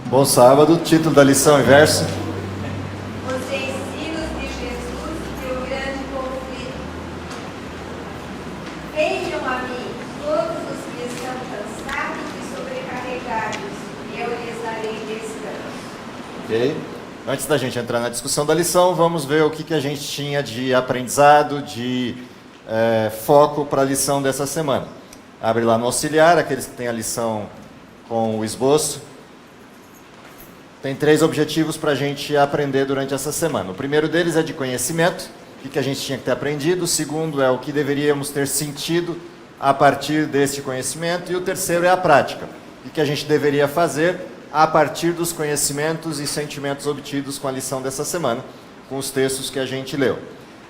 Bom sábado, título da lição e verso. Os ensinos de Jesus e o grande conflito. Venham a mim todos os que estão cansados e sobrecarregados, e eu lhes darei descanso. Ok? Antes da gente entrar na discussão da lição, vamos ver o que a gente tinha de aprendizado, de foco para a lição dessa semana. Abre lá no auxiliar, aqueles que têm a lição com o esboço. Tem 3 objetivos para a gente aprender durante essa semana. O primeiro deles é de conhecimento, o que a gente tinha que ter aprendido. O segundo é o que deveríamos ter sentido a partir deste conhecimento. E o terceiro é a prática, o que a gente deveria fazer a partir dos conhecimentos e sentimentos obtidos com a lição dessa semana, com os textos que a gente leu.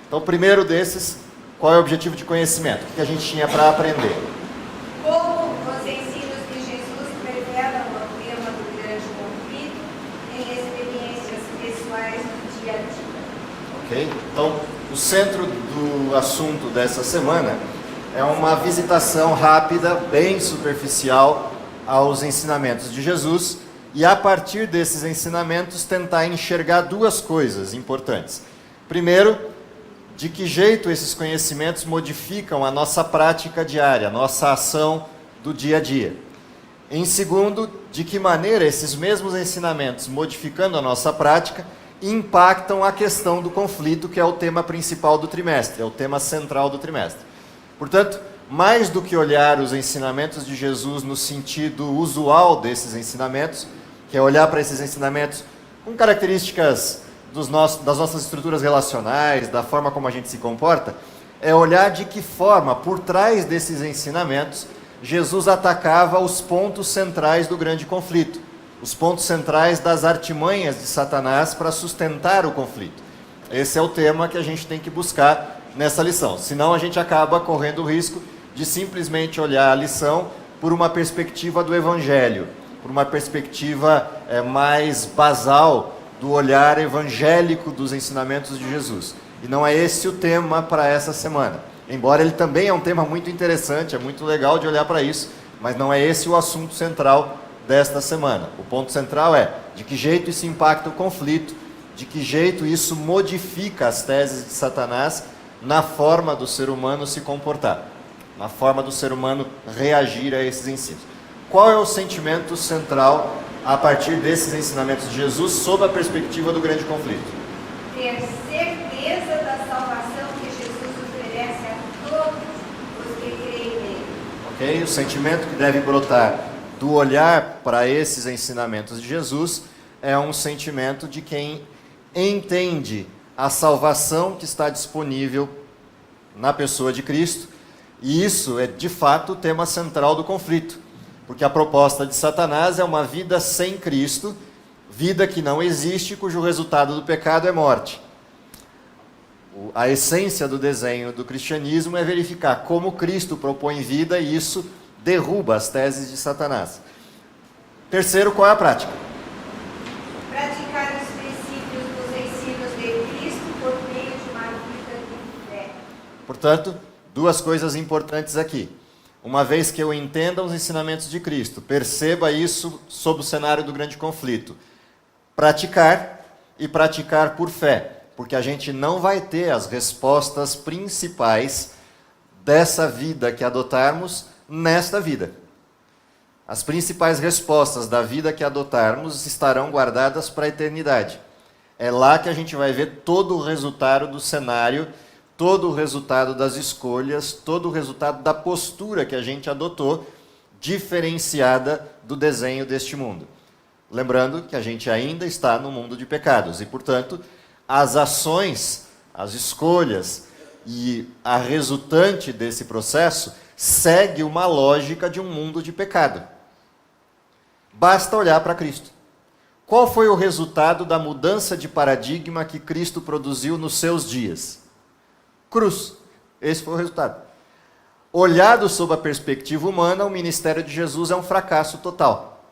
Então, o primeiro desses, qual é o objetivo de conhecimento? O que a gente tinha para aprender? Como os ensinos de Jesus revelam o tema do grande conflito em experiências pessoais do dia a dia. Ok? Então, o centro do assunto dessa semana é uma visitação rápida, bem superficial, aos ensinamentos de Jesus e, a partir desses ensinamentos, tentar enxergar 2 coisas importantes. Primeiro, de que jeito esses conhecimentos modificam a nossa prática diária, a nossa ação do dia a dia. Em segundo, de que maneira esses mesmos ensinamentos, modificando a nossa prática, impactam a questão do conflito, que é o tema principal do trimestre, é o tema central do trimestre. Portanto, mais do que olhar os ensinamentos de Jesus no sentido usual desses ensinamentos, que é olhar para esses ensinamentos com características das nossas estruturas relacionais, da forma como a gente se comporta, é olhar de que forma, por trás desses ensinamentos, Jesus atacava os pontos centrais do grande conflito, os pontos centrais das artimanhas de Satanás para sustentar o conflito. Esse é o tema que a gente tem que buscar nessa lição, senão a gente acaba correndo o risco de simplesmente olhar a lição por uma perspectiva do Evangelho, por uma perspectiva mais basal do olhar evangélico dos ensinamentos de Jesus. E não é esse o tema para essa semana. Embora ele também é um tema muito interessante, é muito legal de olhar para isso, mas não é esse o assunto central desta semana. O ponto central é de que jeito isso impacta o conflito, de que jeito isso modifica as teses de Satanás na forma do ser humano se comportar, na forma do ser humano reagir a esses ensinos. Qual é o sentimento central a partir desses ensinamentos de Jesus sob a perspectiva do grande conflito? Ter certeza da salvação que Jesus oferece a todos os que creem nele. Ok? O sentimento que deve brotar do olhar para esses ensinamentos de Jesus é um sentimento de quem entende a salvação que está disponível na pessoa de Cristo, e isso é de fato o tema central do conflito. Porque a proposta de Satanás é uma vida sem Cristo, vida que não existe, cujo resultado do pecado é morte. A essência do desenho do cristianismo é verificar como Cristo propõe vida e isso derruba as teses de Satanás. Terceiro, qual é a prática? Praticar os princípios dos ensinos de Cristo por meio de uma vida de fé. Portanto, 2 coisas importantes aqui. Uma vez que eu entenda os ensinamentos de Cristo, perceba isso sob o cenário do grande conflito. Praticar e praticar por fé, porque a gente não vai ter as respostas principais dessa vida que adotarmos nesta vida. As principais respostas da vida que adotarmos estarão guardadas para a eternidade. É lá que a gente vai ver todo o resultado do cenário, todo o resultado das escolhas, todo o resultado da postura que a gente adotou, diferenciada do desenho deste mundo. Lembrando que a gente ainda está no mundo de pecados e, portanto, as ações, as escolhas e a resultante desse processo segue uma lógica de um mundo de pecado. Basta olhar para Cristo. Qual foi o resultado da mudança de paradigma que Cristo produziu nos seus dias? Cruz. Esse foi o resultado. Olhado sob a perspectiva humana, o ministério de Jesus é um fracasso total.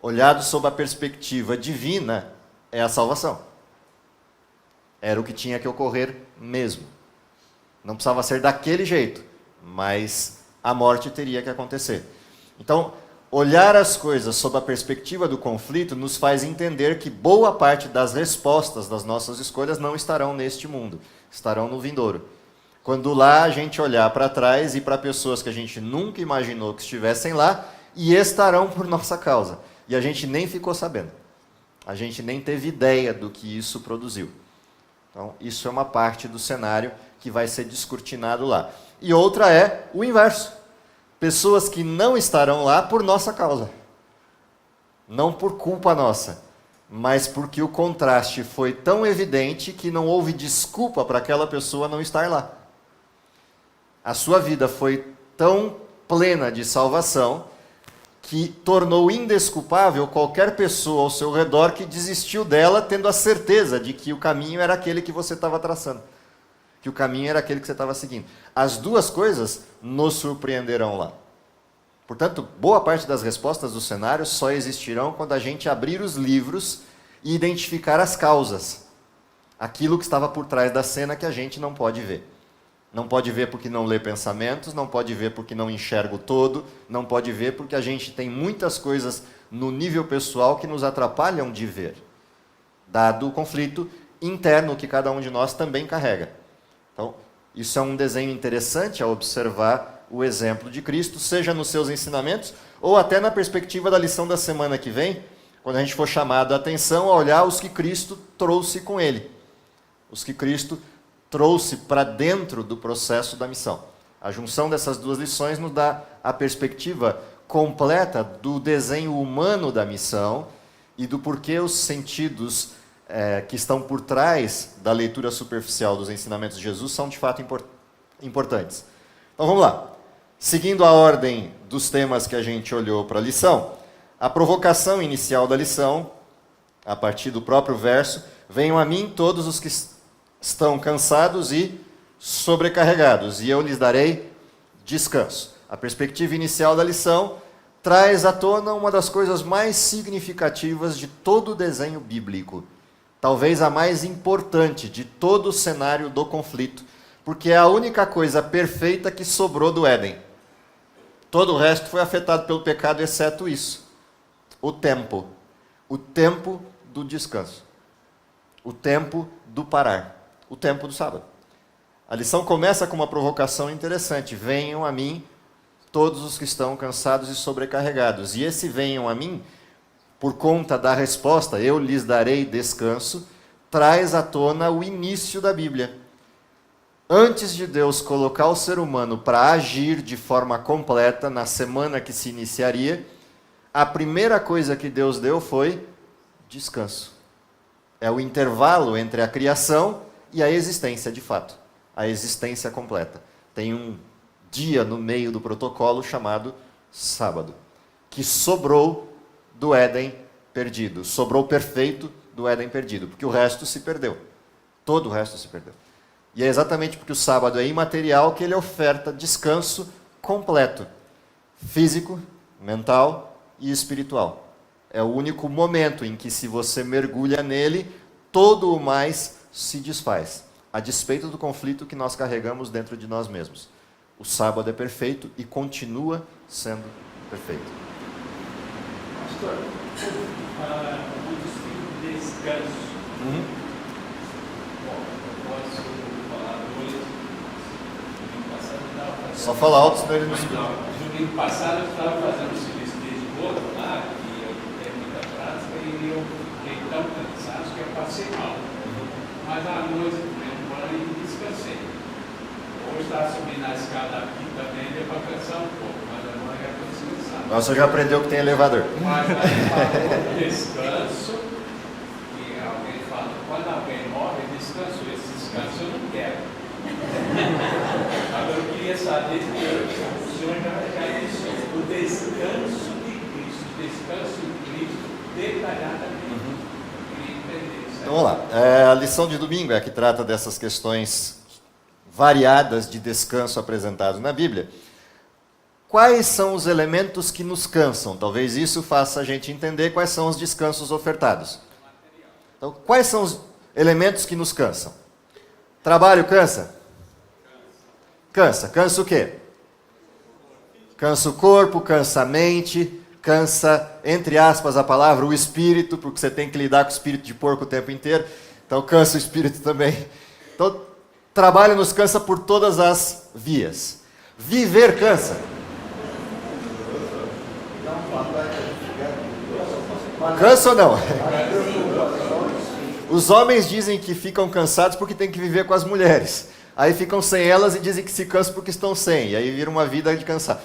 Olhado sob a perspectiva divina, é a salvação. Era o que tinha que ocorrer mesmo. Não precisava ser daquele jeito, mas a morte teria que acontecer. Então, olhar as coisas sob a perspectiva do conflito nos faz entender que boa parte das respostas das nossas escolhas não estarão neste mundo, estarão no vindouro. Quando lá a gente olhar para trás e para pessoas que a gente nunca imaginou que estivessem lá e estarão por nossa causa. E a gente nem ficou sabendo. A gente nem teve ideia do que isso produziu. Então, isso é uma parte do cenário que vai ser descortinado lá. E outra é o inverso. Pessoas que não estarão lá por nossa causa. Não por culpa nossa, mas porque o contraste foi tão evidente que não houve desculpa para aquela pessoa não estar lá. A sua vida foi tão plena de salvação que tornou indesculpável qualquer pessoa ao seu redor que desistiu dela, tendo a certeza de que o caminho era aquele que você estava traçando, que o caminho era aquele que você estava seguindo. As duas coisas nos surpreenderão lá. Portanto, boa parte das respostas do cenário só existirão quando a gente abrir os livros e identificar as causas, aquilo que estava por trás da cena que a gente não pode ver. Não pode ver porque não lê pensamentos, não pode ver porque não enxerga o todo, não pode ver porque a gente tem muitas coisas no nível pessoal que nos atrapalham de ver, dado o conflito interno que cada um de nós também carrega. Então, isso é um desenho interessante a observar o exemplo de Cristo, seja nos seus ensinamentos ou até na perspectiva da lição da semana que vem, quando a gente for chamado a atenção a olhar os que Cristo trouxe com ele, os que Cristo trouxe para dentro do processo da missão. A junção dessas duas lições nos dá a perspectiva completa do desenho humano da missão e do porquê os sentidos que estão por trás da leitura superficial dos ensinamentos de Jesus são de fato importantes. Então vamos lá. Seguindo a ordem dos temas que a gente olhou para a lição, a provocação inicial da lição, a partir do próprio verso, venham a mim todos os que estão cansados e sobrecarregados, e eu lhes darei descanso. A perspectiva inicial da lição traz à tona uma das coisas mais significativas de todo o desenho bíblico, talvez a mais importante de todo o cenário do conflito, porque é a única coisa perfeita que sobrou do Éden. Todo o resto foi afetado pelo pecado, exceto isso. O tempo do descanso, o tempo do parar. O tempo do sábado. A lição começa com uma provocação interessante. Venham a mim todos os que estão cansados e sobrecarregados. E esse venham a mim, por conta da resposta, eu lhes darei descanso, traz à tona o início da Bíblia. Antes de Deus colocar o ser humano para agir de forma completa na semana que se iniciaria, a primeira coisa que Deus deu foi descanso. É o intervalo entre a criação e a existência de fato, a existência completa. Tem um dia no meio do protocolo chamado sábado, que sobrou do Éden perdido, sobrou perfeito do Éden perdido, porque o resto se perdeu, todo o resto se perdeu. E é exatamente porque o sábado é imaterial que ele oferta descanso completo, físico, mental e espiritual. É o único momento em que, se você mergulha nele, todo o mais se desfaz, a despeito do conflito que nós carregamos dentro de nós mesmos. O sábado é perfeito e continua sendo perfeito. Pastor, o discípulo descanso. Bom, eu posso falar dois. Domingo passado eu estava fazendo... Só fala alto, senão ele não escuta. Domingo passado eu estava fazendo o serviço de outro lá, que eu tenho muita prática, e eu fiquei tão cansado que eu passei mal. Mas à noite eu tomei um banho e descansei. Hoje estava subindo a escada aqui também, deu para cansar um pouco, mas agora já estou descansando. Mas você já aprendeu que tem elevador. Mas aí falou descanso, e alguém fala, quando alguém morre, descanso. Esse descanso eu não quero. Agora eu queria saber se o senhor já disse o descanso de Cristo, o descanso de Cristo detalhadamente. Então vamos lá. A lição de domingo é a que trata dessas questões variadas de descanso apresentados na Bíblia. Quais são os elementos que nos cansam? Talvez isso faça a gente entender quais são os descansos ofertados. Então, quais são os elementos que nos cansam? Trabalho cansa? Cansa. Cansa o quê? Cansa o corpo, cansa a mente, cansa, entre aspas, a palavra, o espírito, porque você tem que lidar com o espírito de porco o tempo inteiro, então cansa o espírito também. Então, trabalho nos cansa por todas as vias. Viver cansa. Cansa ou não? Os homens dizem que ficam cansados porque tem que viver com as mulheres. Aí ficam sem elas e dizem que se cansam porque estão sem. E aí vira uma vida de cansar.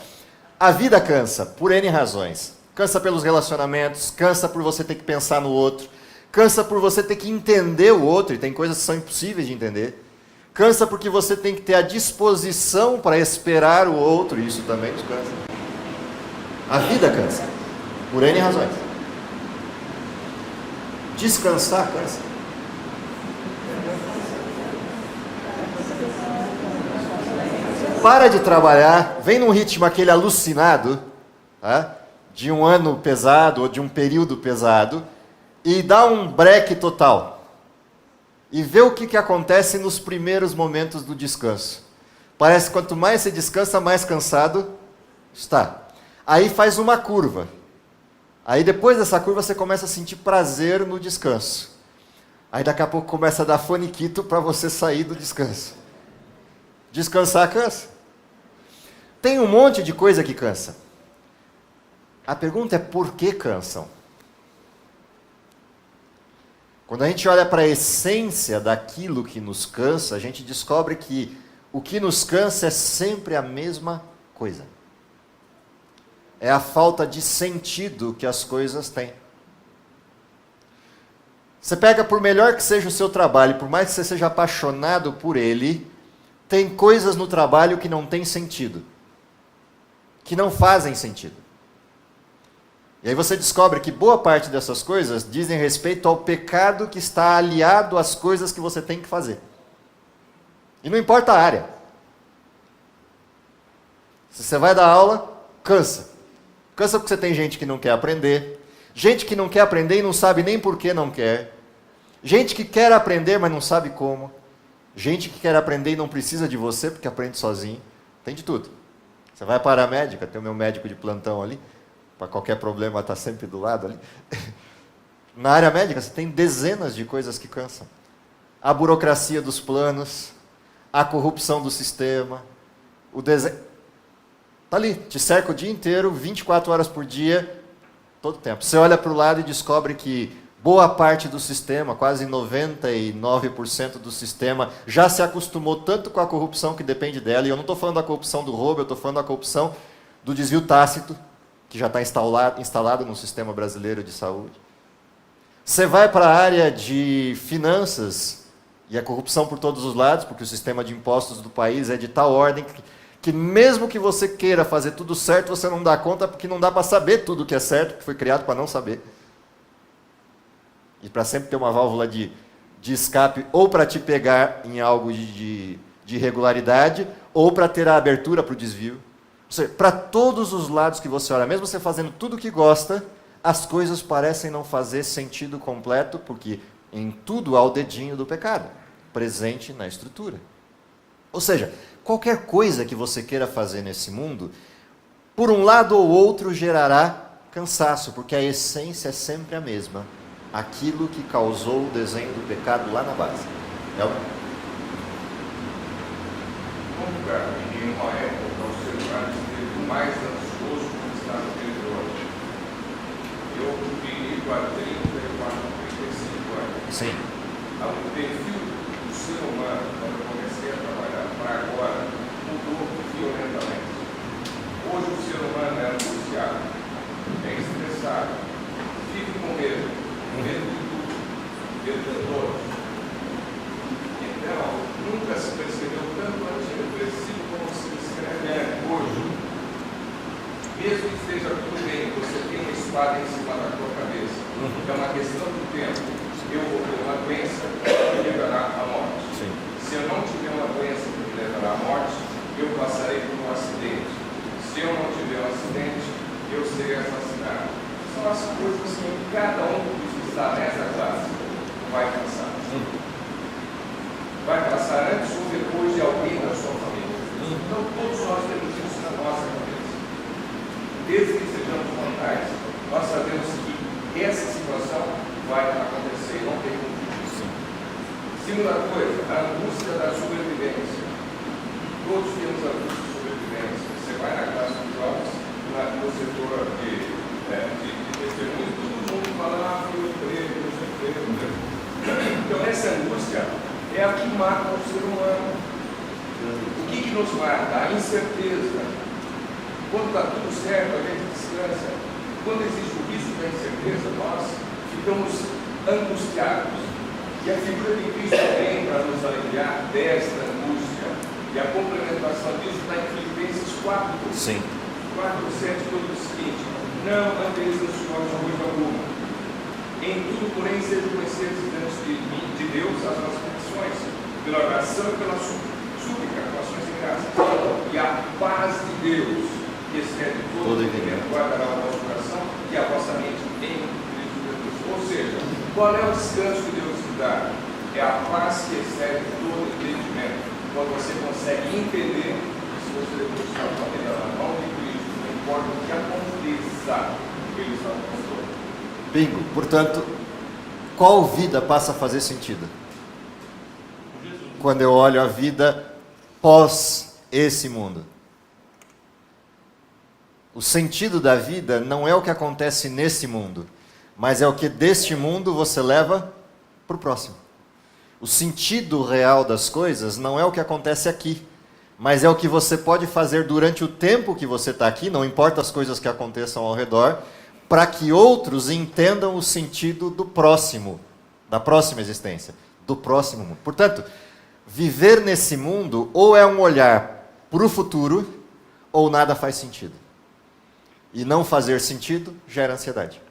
A vida cansa por N razões. Cansa pelos relacionamentos, cansa por você ter que pensar no outro, cansa por você ter que entender o outro, e tem coisas que são impossíveis de entender. Cansa porque você tem que ter a disposição para esperar o outro, e isso também nos cansa. A vida cansa, por N razões. Descansar cansa. Para de trabalhar, vem num ritmo aquele alucinado, tá? De um ano pesado ou de um período pesado, e dá um break total. E vê o que acontece nos primeiros momentos do descanso. Parece que quanto mais você descansa, mais cansado está. Aí faz uma curva. Aí depois dessa curva você começa a sentir prazer no descanso. Aí daqui a pouco começa a dar faniquito para você sair do descanso. Descansar cansa. Tem um monte de coisa que cansa. A pergunta é por que cansam? Quando a gente olha para a essência daquilo que nos cansa, a gente descobre que o que nos cansa é sempre a mesma coisa. É a falta de sentido que as coisas têm. Você pega, por melhor que seja o seu trabalho, por mais que você seja apaixonado por ele, tem coisas no trabalho que não têm sentido. Que não fazem sentido. E aí você descobre que boa parte dessas coisas dizem respeito ao pecado que está aliado às coisas que você tem que fazer. E não importa a área. Se você vai dar aula, cansa. Cansa porque você tem gente que não quer aprender. Gente que não quer aprender e não sabe nem por que não quer. Gente que quer aprender, mas não sabe como. Gente que quer aprender e não precisa de você porque aprende sozinho. Tem de tudo. Você vai para a médica, tem o meu médico de plantão ali. Para qualquer problema está sempre do lado ali. Na área médica você tem dezenas de coisas que cansam. A burocracia dos planos, a corrupção do sistema, o desenho. Está ali, te cerca o dia inteiro, 24 horas por dia, todo tempo. Você olha para o lado e descobre que boa parte do sistema, quase 99% do sistema, já se acostumou tanto com a corrupção que depende dela. E eu não estou falando da corrupção do roubo, eu estou falando da corrupção do desvio tácito, que já está instalado no sistema brasileiro de saúde. Você vai para a área de finanças, e a corrupção por todos os lados, porque o sistema de impostos do país é de tal ordem que mesmo que você queira fazer tudo certo, você não dá conta, porque não dá para saber tudo que é certo, porque foi criado para não saber. E para sempre ter uma válvula de escape, ou para te pegar em algo de irregularidade, ou para ter a abertura para o desvio. Ou seja, para todos os lados que você olha, mesmo você fazendo tudo o que gosta, as coisas parecem não fazer sentido completo, porque em tudo há o dedinho do pecado, presente na estrutura. Ou seja, qualquer coisa que você queira fazer nesse mundo, por um lado ou outro gerará cansaço, porque a essência é sempre a mesma. Aquilo que causou o desenho do pecado lá na base. Como, cara, em uma época o ser humano esteve mais ansioso como está no período hoje. Eu vivi 34, 35 anos. Sim. O perfil do ser humano, quando eu comecei a trabalhar para agora, mudou violentamente. Hoje o ser humano é angustiado, é estressado, vive com medo de tudo, medo de todos. Então, nunca se percebeu tanto antidepressivo como se descreve hoje. Mesmo que esteja tudo bem, você tem uma espada em cima da tua cabeça. É uma questão do tempo. Eu vou ter uma doença que me levará à morte. Sim. Se eu não tiver uma doença que me levará à morte, eu passarei por um acidente. Se eu não tiver um acidente, eu serei assassinado. São as coisas que cada um dos que está nessa classe vai passar. Vai passar antes ou depois de alguém da sua família. Então todos nós temos isso na nossa cabeça. Desde que sejamos mortais, Segunda coisa, a angústia da sobrevivência. Todos temos angústia de sobrevivência. Você vai na classe de jovens, no setor de testemunho, todo mundo fala, foi emprego, não sei o que. Então essa angústia é a que mata o ser humano. O que nos mata? A incerteza. Quando está tudo certo, a gente descansa. Quando existe o risco da incerteza, nós ficamos angustiados. E a figura de Cristo vem para nos aliviar desta angústia. E a complementação disso está em Filipenses 4, Sim. 4:7, todo o seguinte: não andeis ansiosos por coisa alguma. Em tudo, porém, sejam conhecidos diante de Deus as nossas petições, pela oração e pela súplica, com ações de graça. E a paz de Deus, que excede todo entendimento, guardará o vosso coração e a vossa mente em Cristo Jesus. Ou seja, qual é o descanso que Deus te dá? É a paz que excede todo entendimento. Quando você consegue entender que se você buscar a vida na mão de Cristo, não importa o que aconteça, Ele está no controle. Bingo. Portanto, qual vida passa a fazer sentido? Quando eu olho a vida pós esse mundo. O sentido da vida não é o que acontece nesse mundo, mas é o que deste mundo você leva para o próximo. O sentido real das coisas não é o que acontece aqui, mas é o que você pode fazer durante o tempo que você está aqui, não importa as coisas que aconteçam ao redor, para que outros entendam o sentido do próximo, da próxima existência, do próximo mundo. Portanto, viver nesse mundo ou é um olhar para o futuro, ou nada faz sentido. E não fazer sentido gera ansiedade.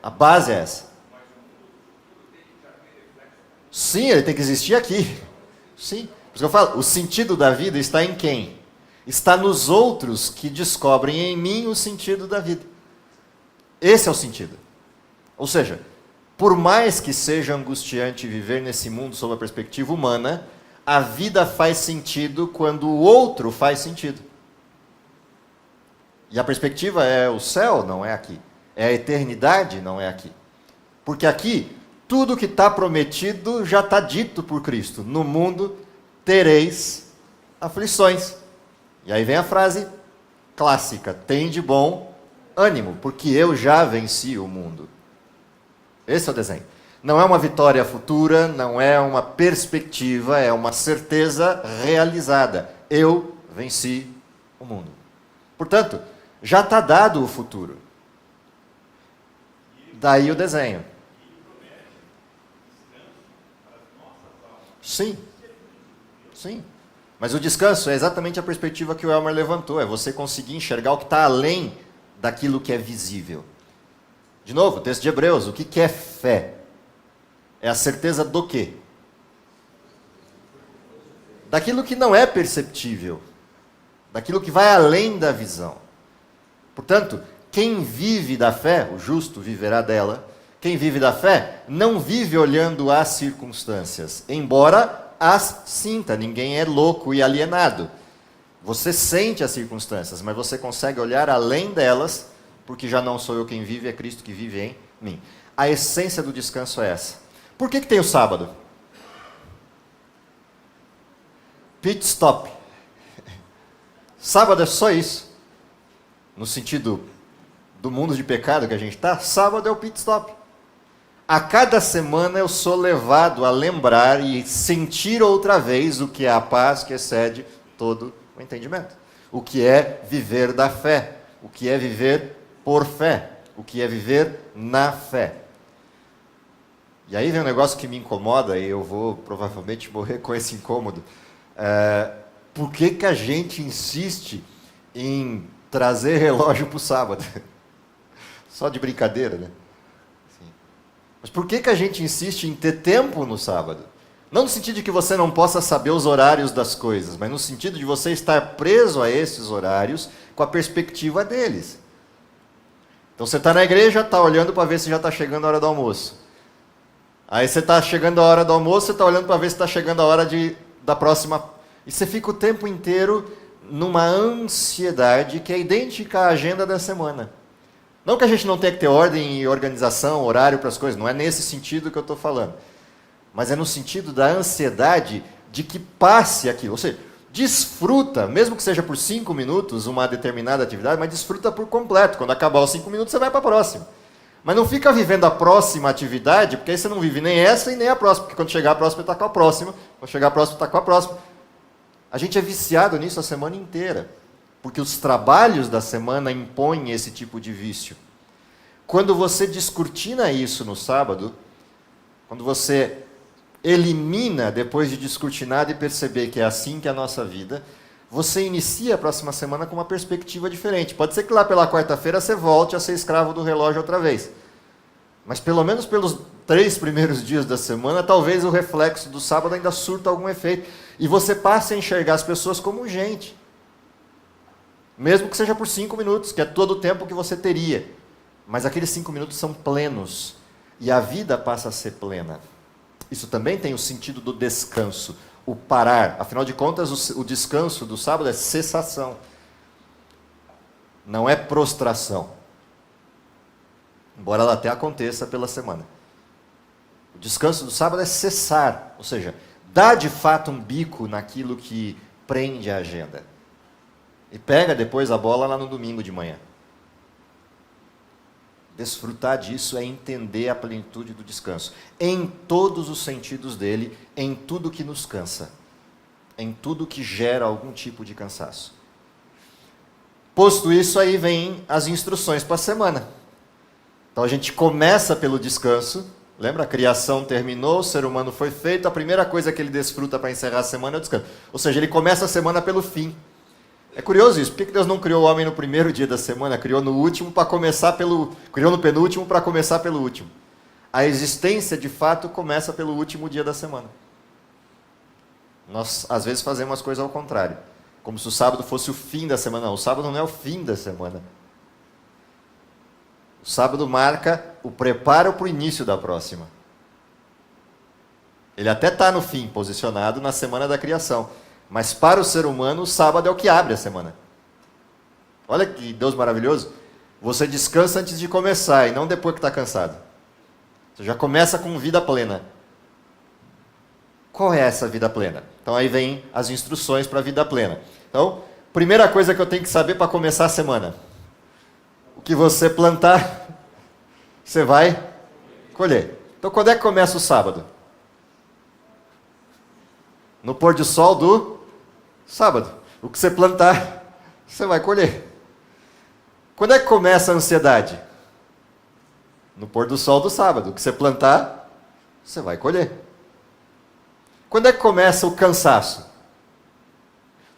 A base é essa. Sim, ele tem que existir aqui. Sim. Por isso que eu falo, o sentido da vida está em quem? Está nos outros que descobrem em mim o sentido da vida. Esse é o sentido. Ou seja, por mais que seja angustiante viver nesse mundo sob a perspectiva humana, a vida faz sentido quando o outro faz sentido. E a perspectiva é o céu, não é aqui. É a eternidade, não é aqui. Porque aqui, tudo que está prometido já está dito por Cristo. No mundo tereis aflições. E aí vem a frase clássica: tem de bom ânimo, porque eu já venci o mundo. Esse é o desenho. Não é uma vitória futura, não é uma perspectiva, é uma certeza realizada. Eu venci o mundo. Portanto, já está dado o futuro. Daí o desenho. Sim. Sim. Mas o descanso é exatamente a perspectiva que o Elmer levantou. É você conseguir enxergar o que está além daquilo que é visível. De novo, texto de Hebreus. O que é fé? É a certeza do quê? Daquilo que não é perceptível. Daquilo que vai além da visão. Portanto, quem vive da fé, o justo viverá dela. Quem vive da fé não vive olhando as circunstâncias, embora as sinta. Ninguém é louco e alienado. Você sente as circunstâncias, mas você consegue olhar além delas, porque já não sou eu quem vive, é Cristo que vive em mim. A essência do descanso é essa. Por que tem o sábado? Pit stop. Sábado é só isso. No sentido do mundo de pecado que a gente está, sábado é o pit stop. A cada semana eu sou levado a lembrar e sentir outra vez o que é a paz que excede todo o entendimento. O que é viver da fé. O que é viver por fé. O que é viver na fé. E aí vem um negócio que me incomoda, e eu vou provavelmente morrer com esse incômodo. Por que a gente insiste em trazer relógio para o sábado? Só de brincadeira, né? Sim. Mas por que a gente insiste em ter tempo no sábado? Não no sentido de que você não possa saber os horários das coisas, mas no sentido de você estar preso a esses horários com a perspectiva deles. Então você está na igreja, está olhando para ver se já está chegando a hora do almoço. Aí você está chegando a hora do almoço, você está olhando para ver se está chegando a hora da próxima. E você fica o tempo inteiro numa ansiedade que é idêntica à agenda da semana. Não que a gente não tenha que ter ordem e organização, horário para as coisas, não é nesse sentido que eu estou falando. mas é no sentido da ansiedade de que passe aquilo. Ou seja, desfruta, mesmo que seja por 5 minutos, uma determinada atividade, mas desfruta por completo. Quando acabar os 5 minutos, você vai para a próxima. Mas não fica vivendo a próxima atividade, porque aí você não vive nem essa e nem a próxima, porque quando chegar a próxima, está com a próxima. Quando chegar a próxima, está com a próxima. A gente é viciado nisso a semana inteira, porque os trabalhos da semana impõem esse tipo de vício. Quando você descortina isso no sábado, quando você elimina, depois de descortinado e perceber que é assim que é a nossa vida, você inicia a próxima semana com uma perspectiva diferente. Pode ser que lá pela quarta-feira você volte a ser escravo do relógio outra vez. Mas pelo menos pelos 3 primeiros dias da semana, talvez o reflexo do sábado ainda surta algum efeito. E você passe a enxergar as pessoas como gente. Mesmo que seja por 5 minutos, que é todo o tempo que você teria. Mas aqueles 5 minutos são plenos. E a vida passa a ser plena. Isso também tem o sentido do descanso, o parar. Afinal de contas, o descanso do sábado é cessação. Não é prostração. Embora ela até aconteça pela semana. O descanso do sábado é cessar, ou seja, dar de fato um bico naquilo que prende a agenda. E pega depois a bola lá no domingo de manhã. Desfrutar disso é entender a plenitude do descanso. Em todos os sentidos dele, em tudo que nos cansa. Em tudo que gera algum tipo de cansaço. Posto isso, aí vem as instruções para a semana. Então a gente começa pelo descanso. Lembra? A criação terminou, o ser humano foi feito. A primeira coisa que ele desfruta para encerrar a semana é o descanso. Ou seja, ele começa a semana pelo fim. É curioso isso. Por que Deus não criou o homem no primeiro dia da semana? Criou no último para começar pelo... Criou no penúltimo para começar pelo último. A existência, de fato, começa pelo último dia da semana. Nós, às vezes, fazemos as coisas ao contrário. Como se o sábado fosse o fim da semana. Não, o sábado não é o fim da semana. O sábado marca o preparo para o início da próxima. Ele até está no fim, posicionado na semana da criação. Mas para o ser humano, o sábado é o que abre a semana. Olha que Deus maravilhoso. Você descansa antes de começar e não depois que está cansado. Você já começa com vida plena. Qual é essa vida plena? Então aí vem as instruções para a vida plena. Então, primeira coisa que eu tenho que saber para começar a semana. O que você plantar, você vai colher. Então quando é que começa o sábado? No pôr do sol do sábado. O que você plantar, você vai colher. Quando é que começa a ansiedade? No pôr do sol do sábado. O que você plantar, você vai colher. Quando é que começa o cansaço?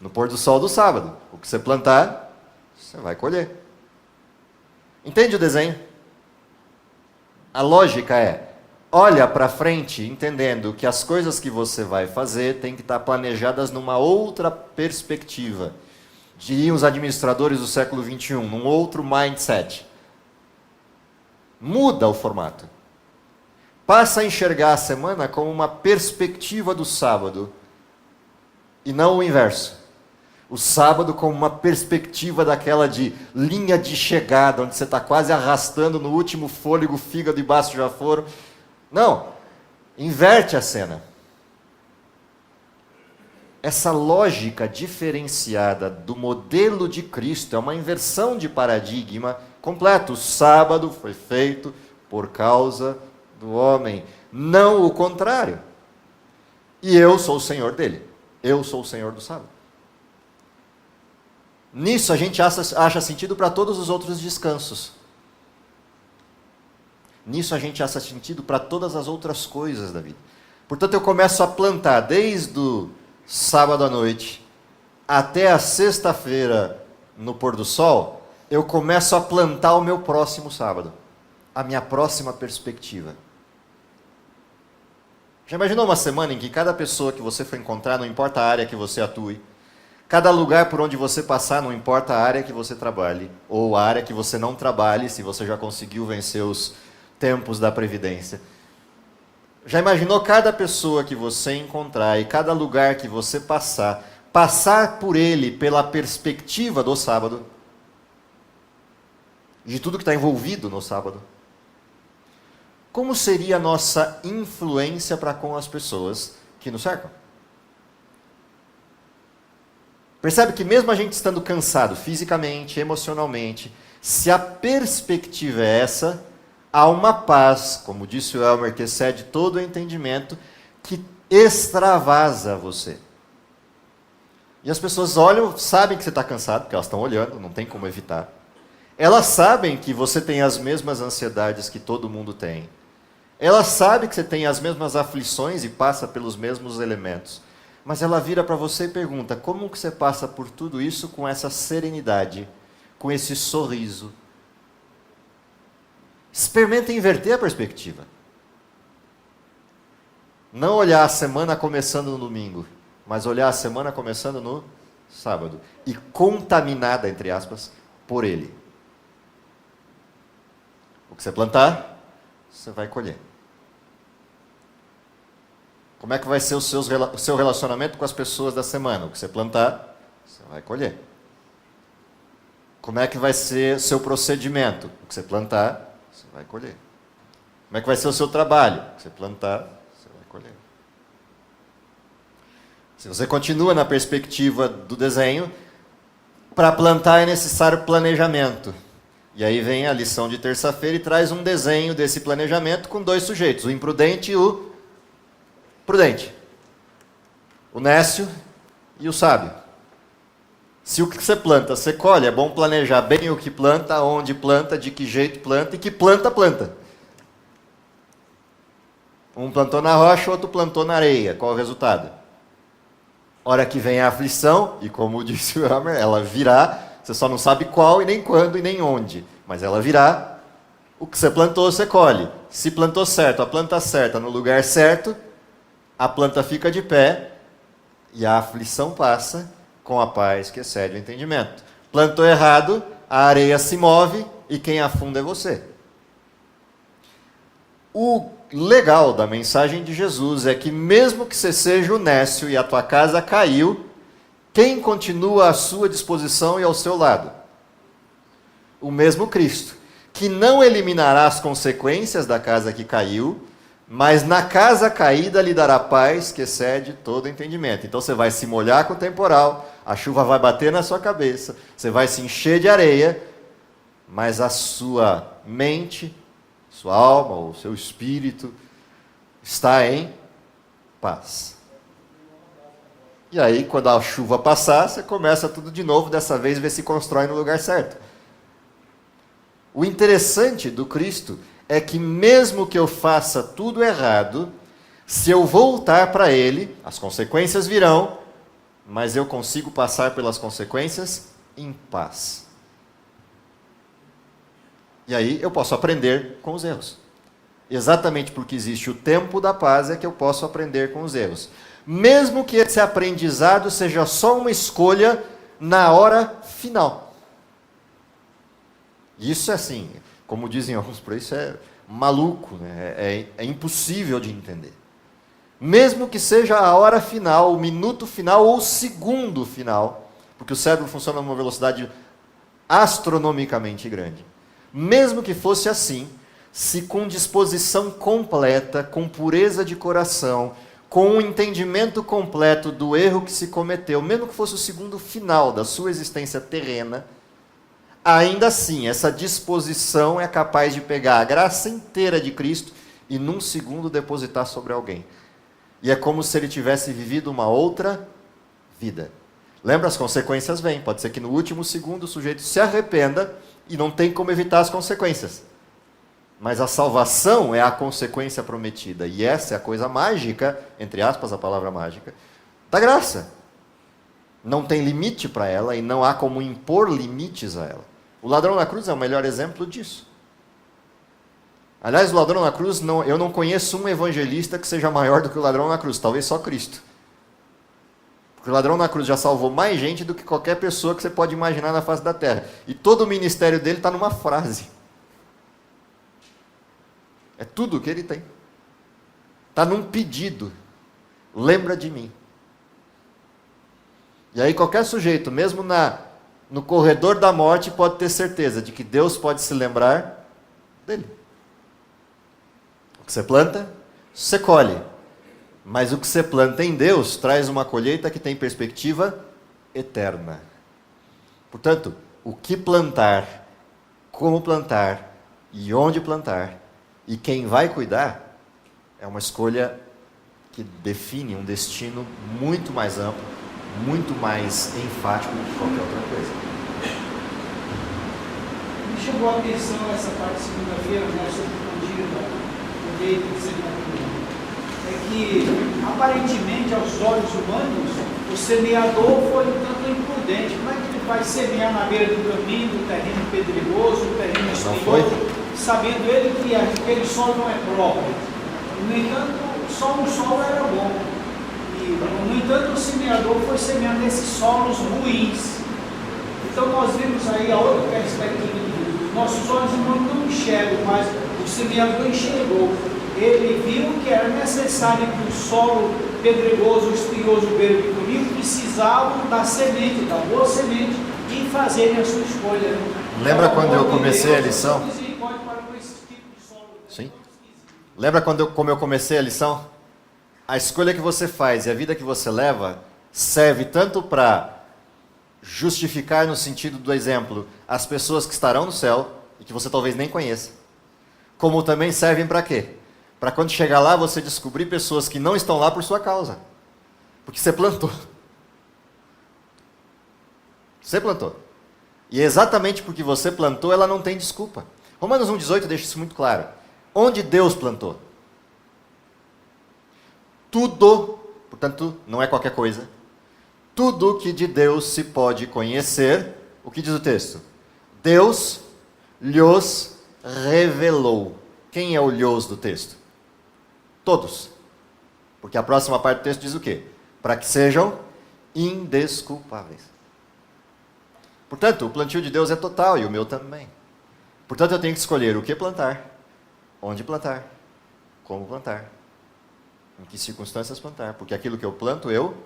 No pôr do sol do sábado. O que você plantar, você vai colher. Entende o desenho? A lógica é: olha para frente entendendo que as coisas que você vai fazer têm que estar planejadas numa outra perspectiva. Diriam os administradores do século XXI, num outro mindset. Muda o formato. Passa a enxergar a semana como uma perspectiva do sábado e não o inverso. O sábado como uma perspectiva daquela de linha de chegada, onde você está quase arrastando no último fôlego, fígado e baço já foram. Não, inverte a cena. Essa lógica diferenciada do modelo de Cristo é uma inversão de paradigma completa. O sábado foi feito por causa do homem, não o contrário. E eu sou o Senhor dele. Eu sou o Senhor do sábado. Nisso a gente acha sentido para todos os outros descansos. Nisso a gente acha sentido para todas as outras coisas da vida. Portanto, eu começo a plantar desde o sábado à noite até a sexta-feira no pôr do sol. Eu começo a plantar o meu próximo sábado, a minha próxima perspectiva. Já imaginou uma semana em que cada pessoa que você for encontrar, não importa a área que você atue, cada lugar por onde você passar, não importa a área que você trabalhe, ou a área que você não trabalhe, se você já conseguiu vencer os tempos da Previdência. Já imaginou cada pessoa que você encontrar e cada lugar que você passar por ele pela perspectiva do sábado, de tudo que está envolvido no sábado? como seria a nossa influência para com as pessoas que nos cercam? Percebe que mesmo a gente estando cansado fisicamente, emocionalmente, se a perspectiva é essa, há uma paz, como disse o Elmer, que excede todo o entendimento, que extravasa você. E as pessoas olham, sabem que você está cansado, porque elas estão olhando, não tem como evitar. Elas sabem que você tem as mesmas ansiedades que todo mundo tem. Elas sabem que você tem as mesmas aflições e passa pelos mesmos elementos. Mas ela vira para você e pergunta, como que você passa por tudo isso com essa serenidade, com esse sorriso? Experimenta inverter a perspectiva. Não olhar a semana começando no domingo, mas olhar a semana começando no sábado. E contaminada, entre aspas, por ele. O que você plantar, você vai colher. Como é que vai ser o seu relacionamento com as pessoas da semana? O que você plantar, você vai colher. Como é que vai ser o seu procedimento? O que você plantar, você vai colher. Como é que vai ser o seu trabalho? O que você plantar, você vai colher. Se você continua na perspectiva do desenho, para plantar é necessário planejamento. E aí vem a lição de terça-feira e traz um desenho desse planejamento com dois sujeitos, o imprudente e o prudente. O nécio e o sábio. Se o que você planta, você colhe, é bom planejar bem o que planta, onde planta, de que jeito planta e que planta, planta. Um plantou na rocha, o outro plantou na areia. Qual o resultado? Hora que vem a aflição, e como disse o Hammer, ela virá, você só não sabe qual, e nem quando, e nem onde. Mas ela virá, o que você plantou, você colhe. Se plantou certo, a planta certa, no lugar certo, a planta fica de pé, e a aflição passa com a paz que excede o entendimento. Plantou errado, a areia se move, e quem afunda é você. O legal da mensagem de Jesus é que mesmo que você seja o nécio e a tua casa caiu, quem continua à sua disposição e ao seu lado? O mesmo Cristo, que não eliminará as consequências da casa que caiu, mas na casa caída lhe dará paz que excede todo entendimento. Então você vai se molhar com o temporal, a chuva vai bater na sua cabeça, você vai se encher de areia, mas a sua mente, sua alma, o seu espírito está em paz. E aí, quando a chuva passar, você começa tudo de novo, dessa vez ver se constrói no lugar certo. O interessante do Cristo é que mesmo que eu faça tudo errado, se eu voltar para Ele, as consequências virão, mas eu consigo passar pelas consequências em paz. E aí eu posso aprender com os erros. Exatamente porque existe o tempo da paz é que eu posso aprender com os erros. Mesmo que esse aprendizado seja só uma escolha na hora final. Isso é assim, como dizem alguns por aí, isso é maluco, né? É impossível de entender. Mesmo que seja a hora final, o minuto final ou o segundo final, porque o cérebro funciona numa velocidade astronomicamente grande. Mesmo que fosse assim, se com disposição completa, com pureza de coração, com um entendimento completo do erro que se cometeu, mesmo que fosse o segundo final da sua existência terrena, ainda assim, essa disposição é capaz de pegar a graça inteira de Cristo e num segundo depositar sobre alguém. E é como se ele tivesse vivido uma outra vida. Lembra, as consequências vêm. Pode ser que no último segundo o sujeito se arrependa e não tem como evitar as consequências. Mas a salvação é a consequência prometida. E essa é a coisa mágica, entre aspas, a palavra mágica, da graça. Não tem limite para ela e não há como impor limites a ela. O ladrão na cruz é o melhor exemplo disso. Aliás, o ladrão na cruz, eu não conheço um evangelista que seja maior do que o ladrão na cruz, talvez só Cristo. Porque o ladrão na cruz já salvou mais gente do que qualquer pessoa que você pode imaginar na face da terra. E todo o ministério dele está numa frase. É tudo o que ele tem. Está num pedido. Lembra de mim. E aí qualquer sujeito, mesmo no corredor da morte, pode ter certeza de que Deus pode se lembrar dele. O que você planta, você colhe. Mas o que você planta em Deus traz uma colheita que tem perspectiva eterna. Portanto, o que plantar, como plantar e onde plantar e quem vai cuidar é uma escolha que define um destino muito mais amplo, muito mais enfático do que qualquer outra coisa. Me chamou a atenção essa parte de segunda-feira, né, sobre o dia do leito de semeadura. É que, aparentemente, aos olhos humanos, o semeador foi um tanto imprudente. Como é que ele vai semear na beira do caminho, no terreno pedregoso, no terreno espinhoso, sabendo ele que aquele solo não é próprio? No entanto, só um solo era bom. E, no entanto, o semeador foi semear nesses solos ruins. Então, nós vimos aí a outra perspectiva de Deus. Nossos olhos humanos não enxergam, mas o semeador enxergou. Ele viu que era necessário que o solo pedregoso, espinhoso, beira de caminho precisavam da semente, da boa semente, e fazerem a sua escolha. Lembra quando eu comecei a lição? Sim. Lembra como eu comecei a lição? A escolha que você faz e a vida que você leva serve tanto para justificar, no sentido do exemplo, as pessoas que estarão no céu e que você talvez nem conheça, como também servem para quê? Para quando chegar lá você descobrir pessoas que não estão lá por sua causa, porque você plantou. Você plantou. E exatamente porque você plantou, ela não tem desculpa. Romanos 1,18 deixa isso muito claro. Onde Deus plantou? Tudo, portanto, não é qualquer coisa, tudo que de Deus se pode conhecer, o que diz o texto? Deus lhos revelou. Quem é o lhos do texto? Todos. Porque a próxima parte do texto diz o quê? Para que sejam indesculpáveis. Portanto, o plantio de Deus é total e o meu também. Portanto, eu tenho que escolher o que plantar, onde plantar, como plantar, em que circunstâncias plantar. Porque aquilo que eu planto, eu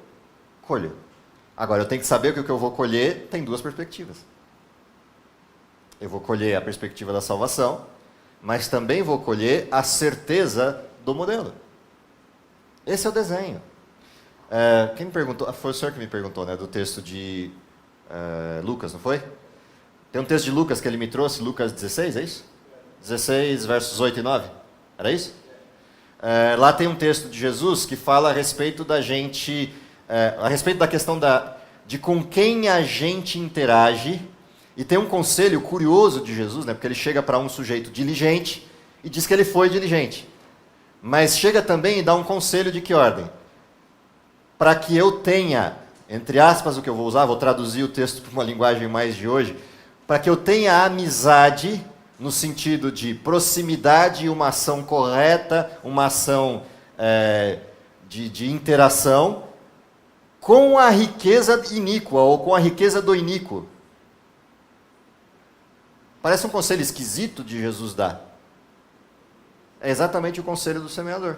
colho. Agora, eu tenho que saber que o que eu vou colher tem duas perspectivas. Eu vou colher a perspectiva da salvação, mas também vou colher a certeza do modelo. Esse é o desenho. Quem me perguntou? Foi o senhor que me perguntou, né, do texto de Lucas, não foi? Tem um texto de Lucas que ele me trouxe, Lucas 16, é isso? 16, versos 8 e 9. Era isso? Lá tem um texto de Jesus que fala a respeito da gente, a respeito da questão de com quem a gente interage. E tem um conselho curioso de Jesus, né, porque ele chega para um sujeito diligente e diz que ele foi diligente. Mas chega também e dá um conselho de que ordem? Para que eu tenha, entre aspas o que eu vou usar, vou traduzir o texto para uma linguagem mais de hoje, para que eu tenha amizade, no sentido de proximidade, uma ação correta, uma ação de interação, com a riqueza iníqua, ou com a riqueza do iníquo. Parece um conselho esquisito de Jesus dar. É exatamente o conselho do semeador.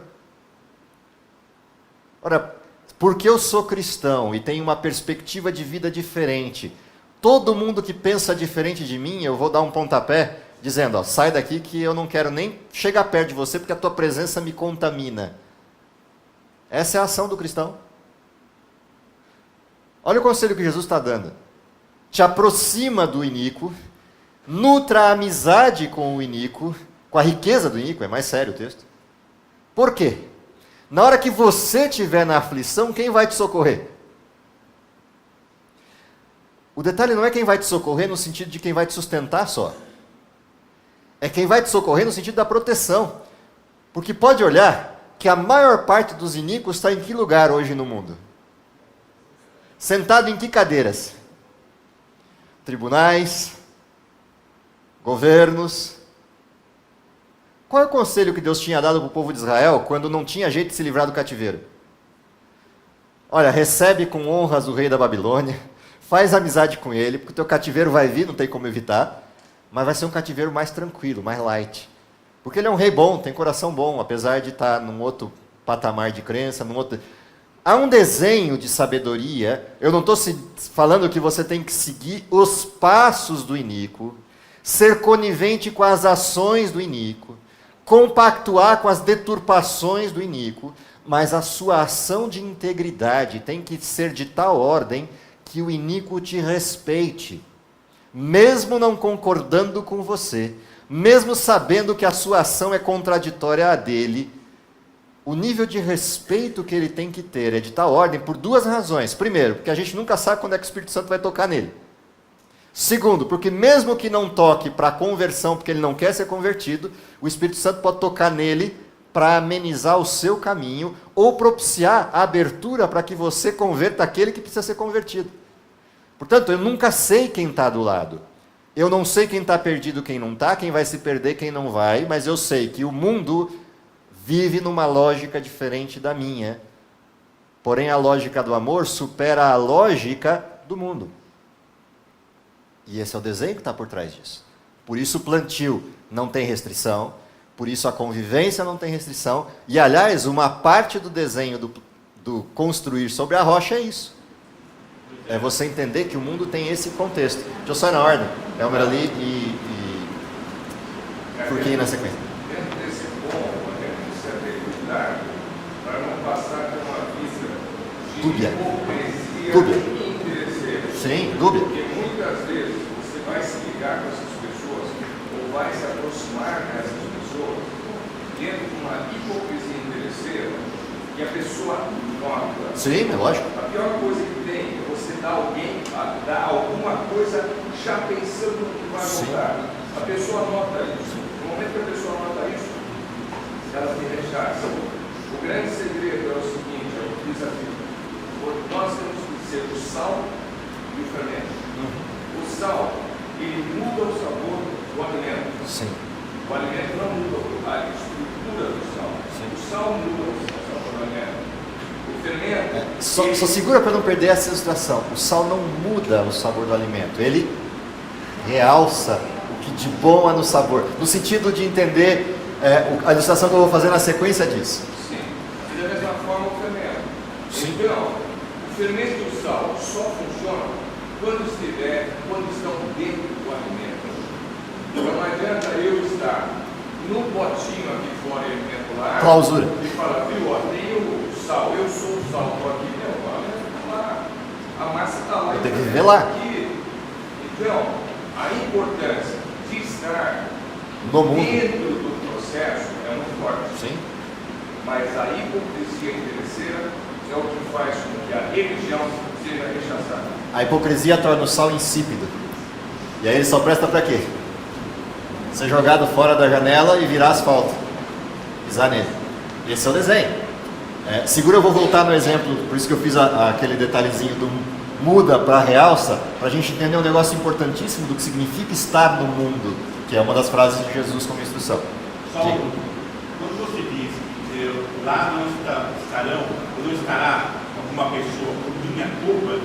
Ora, porque eu sou cristão e tenho uma perspectiva de vida diferente, todo mundo que pensa diferente de mim, eu vou dar um pontapé, dizendo, ó, sai daqui que eu não quero nem chegar perto de você, porque a tua presença me contamina. Essa é a ação do cristão. Olha o conselho que Jesus está dando. Te aproxima do iníquo, nutra a amizade com o iníquo, com a riqueza do iníquo, é mais sério o texto. Por quê? Na hora que você estiver na aflição, quem vai te socorrer? O detalhe não é quem vai te socorrer no sentido de quem vai te sustentar só. É quem vai te socorrer no sentido da proteção. Porque pode olhar que a maior parte dos iníquos está em que lugar hoje no mundo? Sentado em que cadeiras? Tribunais, governos. Qual é o conselho que Deus tinha dado para o povo de Israel quando não tinha jeito de se livrar do cativeiro? Olha, recebe com honras o rei da Babilônia, faz amizade com ele, porque o teu cativeiro vai vir, não tem como evitar, mas vai ser um cativeiro mais tranquilo, mais light. Porque ele é um rei bom, tem coração bom, apesar de estar num outro patamar de crença, num outro... Há um desenho de sabedoria, eu não estou falando que você tem que seguir os passos do iníquo, ser conivente com as ações do iníquo, compactuar com as deturpações do iníquo, mas a sua ação de integridade tem que ser de tal ordem que o iníquo te respeite, mesmo não concordando com você, mesmo sabendo que a sua ação é contraditória à dele. O nível de respeito que ele tem que ter é de tal ordem por duas razões. Primeiro, porque a gente nunca sabe quando é que o Espírito Santo vai tocar nele. Segundo, porque mesmo que não toque para a conversão, porque ele não quer ser convertido, o Espírito Santo pode tocar nele para amenizar o seu caminho ou propiciar a abertura para que você converta aquele que precisa ser convertido. Portanto, eu nunca sei quem está do lado. Eu não sei quem está perdido, quem não está, quem vai se perder, quem não vai, mas eu sei que o mundo vive numa lógica diferente da minha. Porém, a lógica do amor supera a lógica do mundo. E esse é o desenho que está por trás disso. Por isso o plantio não tem restrição, por isso a convivência não tem restrição. E, aliás, uma parte do desenho do construir sobre a rocha é isso. É você entender que o mundo tem esse contexto. Deixa eu só ir na ordem. Elmer ali e Furquinho na sequência. Dentro desse ponto, a gente precisa ter cuidado para não passar por uma vista de Dúbia. hipocrisia Dúbia. e interesseira. Sim, dúvida. Porque muitas vezes você vai se ligar com essas pessoas ou vai se aproximar dessas pessoas dentro de uma hipocrisia interesseira que a pessoa nota. Sim, é lógico. A pior coisa que tem é você dar alguma coisa já pensando no que vai Sim. mudar. A pessoa nota isso. No momento que a pessoa nota isso, ela te rechaça. O grande segredo é o seguinte, é o desafio. Nós temos que ser o sal e o fermento. O sal, ele muda o sabor do alimento. Sim. O alimento não muda a estrutura do sal. O sal muda o sabor do alimento. O fermento... Só segura para não perder essa ilustração. O sal não muda o sabor do alimento. Ele realça o que de bom há no sabor. No sentido de entender a ilustração que eu vou fazer na sequência disso. Sim. E da mesma forma o fermento. Sim. Então, o fermento e o sal só funcionam quando estão dentro do alimento. Então não adianta eu estar no potinho aqui fora e alimento lá Clausura. e falar, viu, ó, tem o sal, eu sou o sal, estou aqui, não, lá, a massa está lá. Eu tenho que viver lá. Aqui. Então, a importância de estar No mundo. dentro do processo é muito forte. Sim. Mas a hipocrisia interesseira é o que faz com que a religião seja rechaçada. A hipocrisia torna o sal insípido. E aí ele só presta para quê? Ser jogado fora da janela e virar asfalto. Pisar nele. Esse é o desenho. Segura, eu vou voltar no exemplo, por isso que eu fiz aquele detalhezinho do muda para realça, para a gente entender um negócio importantíssimo do que significa estar no mundo, que é uma das frases de Jesus como instrução. Só quando você diz que lá não estará alguma pessoa por minha culpa,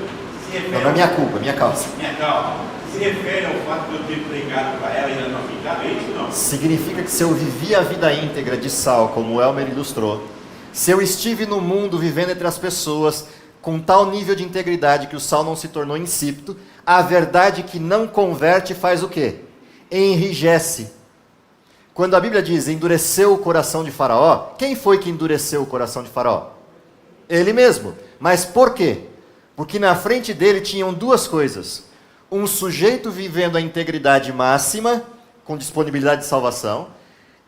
se refere... Não é minha culpa, minha causa. Minha causa. Se refere ao fato de eu ter pregado para ela e ela não ficar, é isso não? Significa que se eu vivi a vida íntegra de sal, como o Elmer ilustrou, se eu estive no mundo vivendo entre as pessoas com tal nível de integridade que o sal não se tornou insípido, a verdade que não converte faz o quê? Enrijece. Quando a Bíblia diz endureceu o coração de Faraó, quem foi que endureceu o coração de Faraó? Ele mesmo. Mas por quê? Porque na frente dele tinham duas coisas. Um sujeito vivendo a integridade máxima, com disponibilidade de salvação,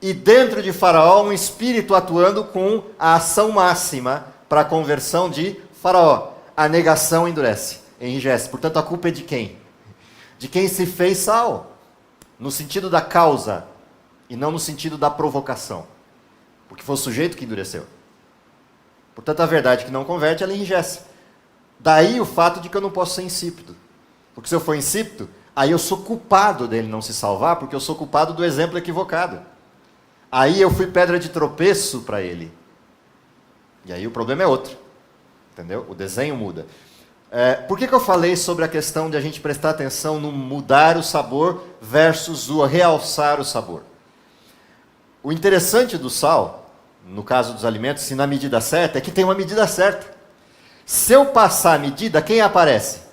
e dentro de Faraó um espírito atuando com a ação máxima para a conversão de Faraó. A negação endurece, enrijece. Portanto, a culpa é de quem? De quem se fez sal, no sentido da causa, e não no sentido da provocação. Porque foi o sujeito que endureceu. Portanto, a verdade que não converte, ela enrijece. Daí o fato de que eu não posso ser insípido. Porque se eu for insípido, aí eu sou culpado dele não se salvar, porque eu sou culpado do exemplo equivocado. Aí eu fui pedra de tropeço para ele. E aí o problema é outro. Entendeu? O desenho muda. Por que eu falei sobre a questão de a gente prestar atenção no mudar o sabor versus o realçar o sabor? O interessante do sal, no caso dos alimentos, se na medida certa, é que tem uma medida certa. Se eu passar a medida, quem aparece?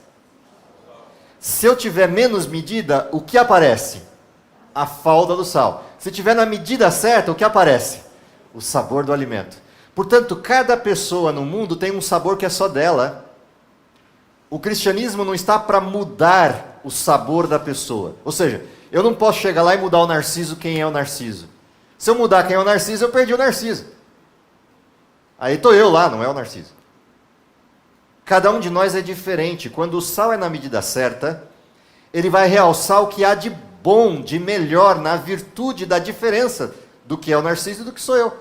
Se eu tiver menos medida, o que aparece? a falta do sal. Se tiver na medida certa, o que aparece? O sabor do alimento. Portanto, cada pessoa no mundo tem um sabor que é só dela. O cristianismo não está para mudar o sabor da pessoa. Ou seja, eu não posso chegar lá e mudar o Narciso quem é o Narciso. Se eu mudar quem é o Narciso, eu perdi o Narciso. Aí estou eu lá, não é o Narciso. Cada um de nós é diferente. Quando o sal é na medida certa, ele vai realçar o que há de bom, de melhor, na virtude da diferença do que é o Narciso e do que sou eu.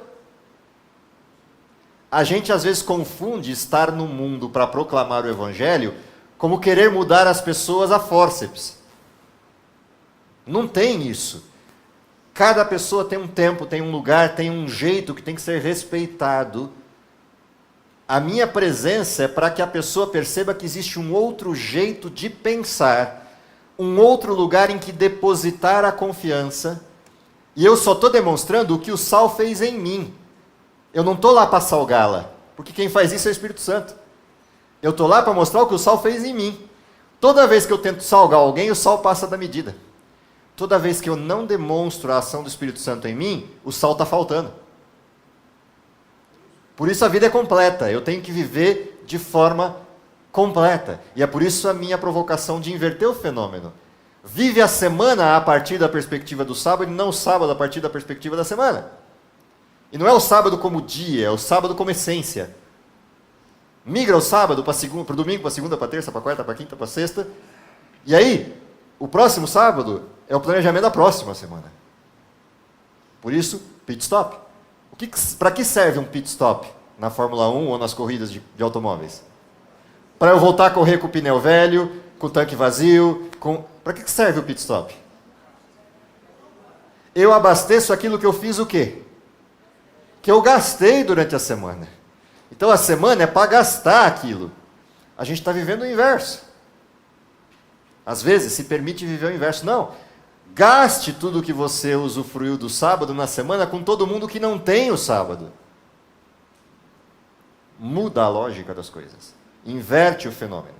A gente às vezes confunde estar no mundo para proclamar o Evangelho como querer mudar as pessoas a fórceps. Não tem isso. Cada pessoa tem um tempo, tem um lugar, tem um jeito que tem que ser respeitado. A minha presença é para que a pessoa perceba que existe um outro jeito de pensar, um outro lugar em que depositar a confiança. E eu só estou demonstrando o que o sal fez em mim. Eu não estou lá para salgá-la, porque quem faz isso é o Espírito Santo. Eu estou lá para mostrar o que o sal fez em mim. Toda vez que eu tento salgar alguém, o sal passa da medida. Toda vez que eu não demonstro a ação do Espírito Santo em mim, o sal está faltando. Por isso a vida é completa. Eu tenho que viver de forma completa. E é por isso a minha provocação de inverter o fenômeno. Vive a semana a partir da perspectiva do sábado e não o sábado a partir da perspectiva da semana. E não é o sábado como dia, é o sábado como essência. Migra o sábado para o domingo, para segunda, para terça, para quarta, para quinta, para sexta. E aí, o próximo sábado é o planejamento da próxima semana. Por isso, pit stop. Para que serve um pit stop na Fórmula 1 ou nas corridas de automóveis? Para eu voltar a correr com o pneu velho, com o tanque vazio. Para que serve o pit stop? Eu abasteço aquilo que eu fiz o quê? Que eu gastei durante a semana. Então a semana é para gastar aquilo. A gente está vivendo o inverso. Às vezes se permite viver o inverso. Não. Gaste tudo que você usufruiu do sábado na semana com todo mundo que não tem o sábado. Muda a lógica das coisas. Inverte o fenômeno.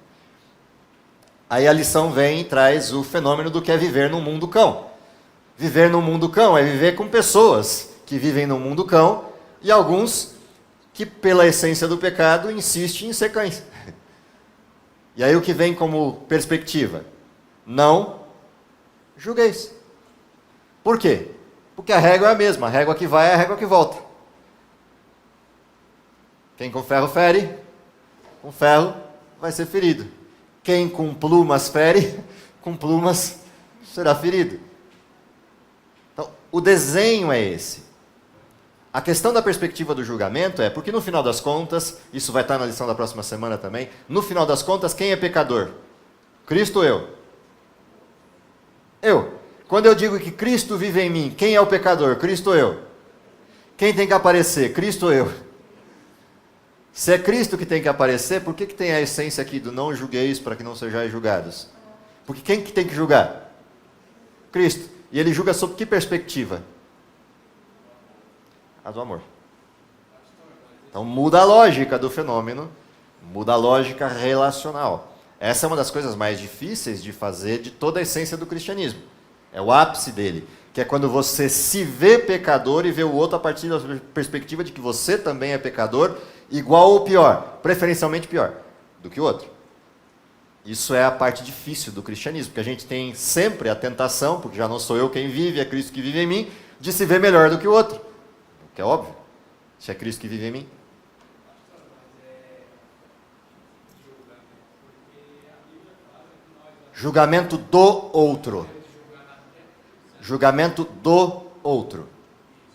Aí a lição vem e traz o fenômeno do que é viver num mundo cão. Viver num mundo cão é viver com pessoas que vivem num mundo cão e alguns que, pela essência do pecado, insistem em ser cães. E aí o que vem como perspectiva? Não julgueis. Por quê? Porque a régua é a mesma. A régua que vai é a régua que volta. Quem com ferro fere, com ferro vai ser ferido. Quem com plumas fere, com plumas será ferido. Então, o desenho é esse. A questão da perspectiva do julgamento é, porque no final das contas, isso vai estar na lição da próxima semana também, no final das contas, quem é pecador? Cristo ou eu? Eu. Quando eu digo que Cristo vive em mim, quem é o pecador? Cristo ou eu? Quem tem que aparecer? Cristo ou eu? Se é Cristo que tem que aparecer, por que tem a essência aqui do não julgueis para que não sejais julgados? Porque quem que tem que julgar? Cristo. E ele julga sob que perspectiva? A do amor. Então muda a lógica do fenômeno, muda a lógica relacional. Essa é uma das coisas mais difíceis de fazer de toda a essência do cristianismo. É o ápice dele, que é quando você se vê pecador e vê o outro a partir da perspectiva de que você também é pecador, igual ou pior, preferencialmente pior do que o outro. Isso é a parte difícil do cristianismo, porque a gente tem sempre a tentação, porque já não sou eu quem vive, é Cristo que vive em mim, de se ver melhor do que o outro. Que é óbvio, se é Cristo que vive em mim. Julgamento do outro. Julgamento do outro.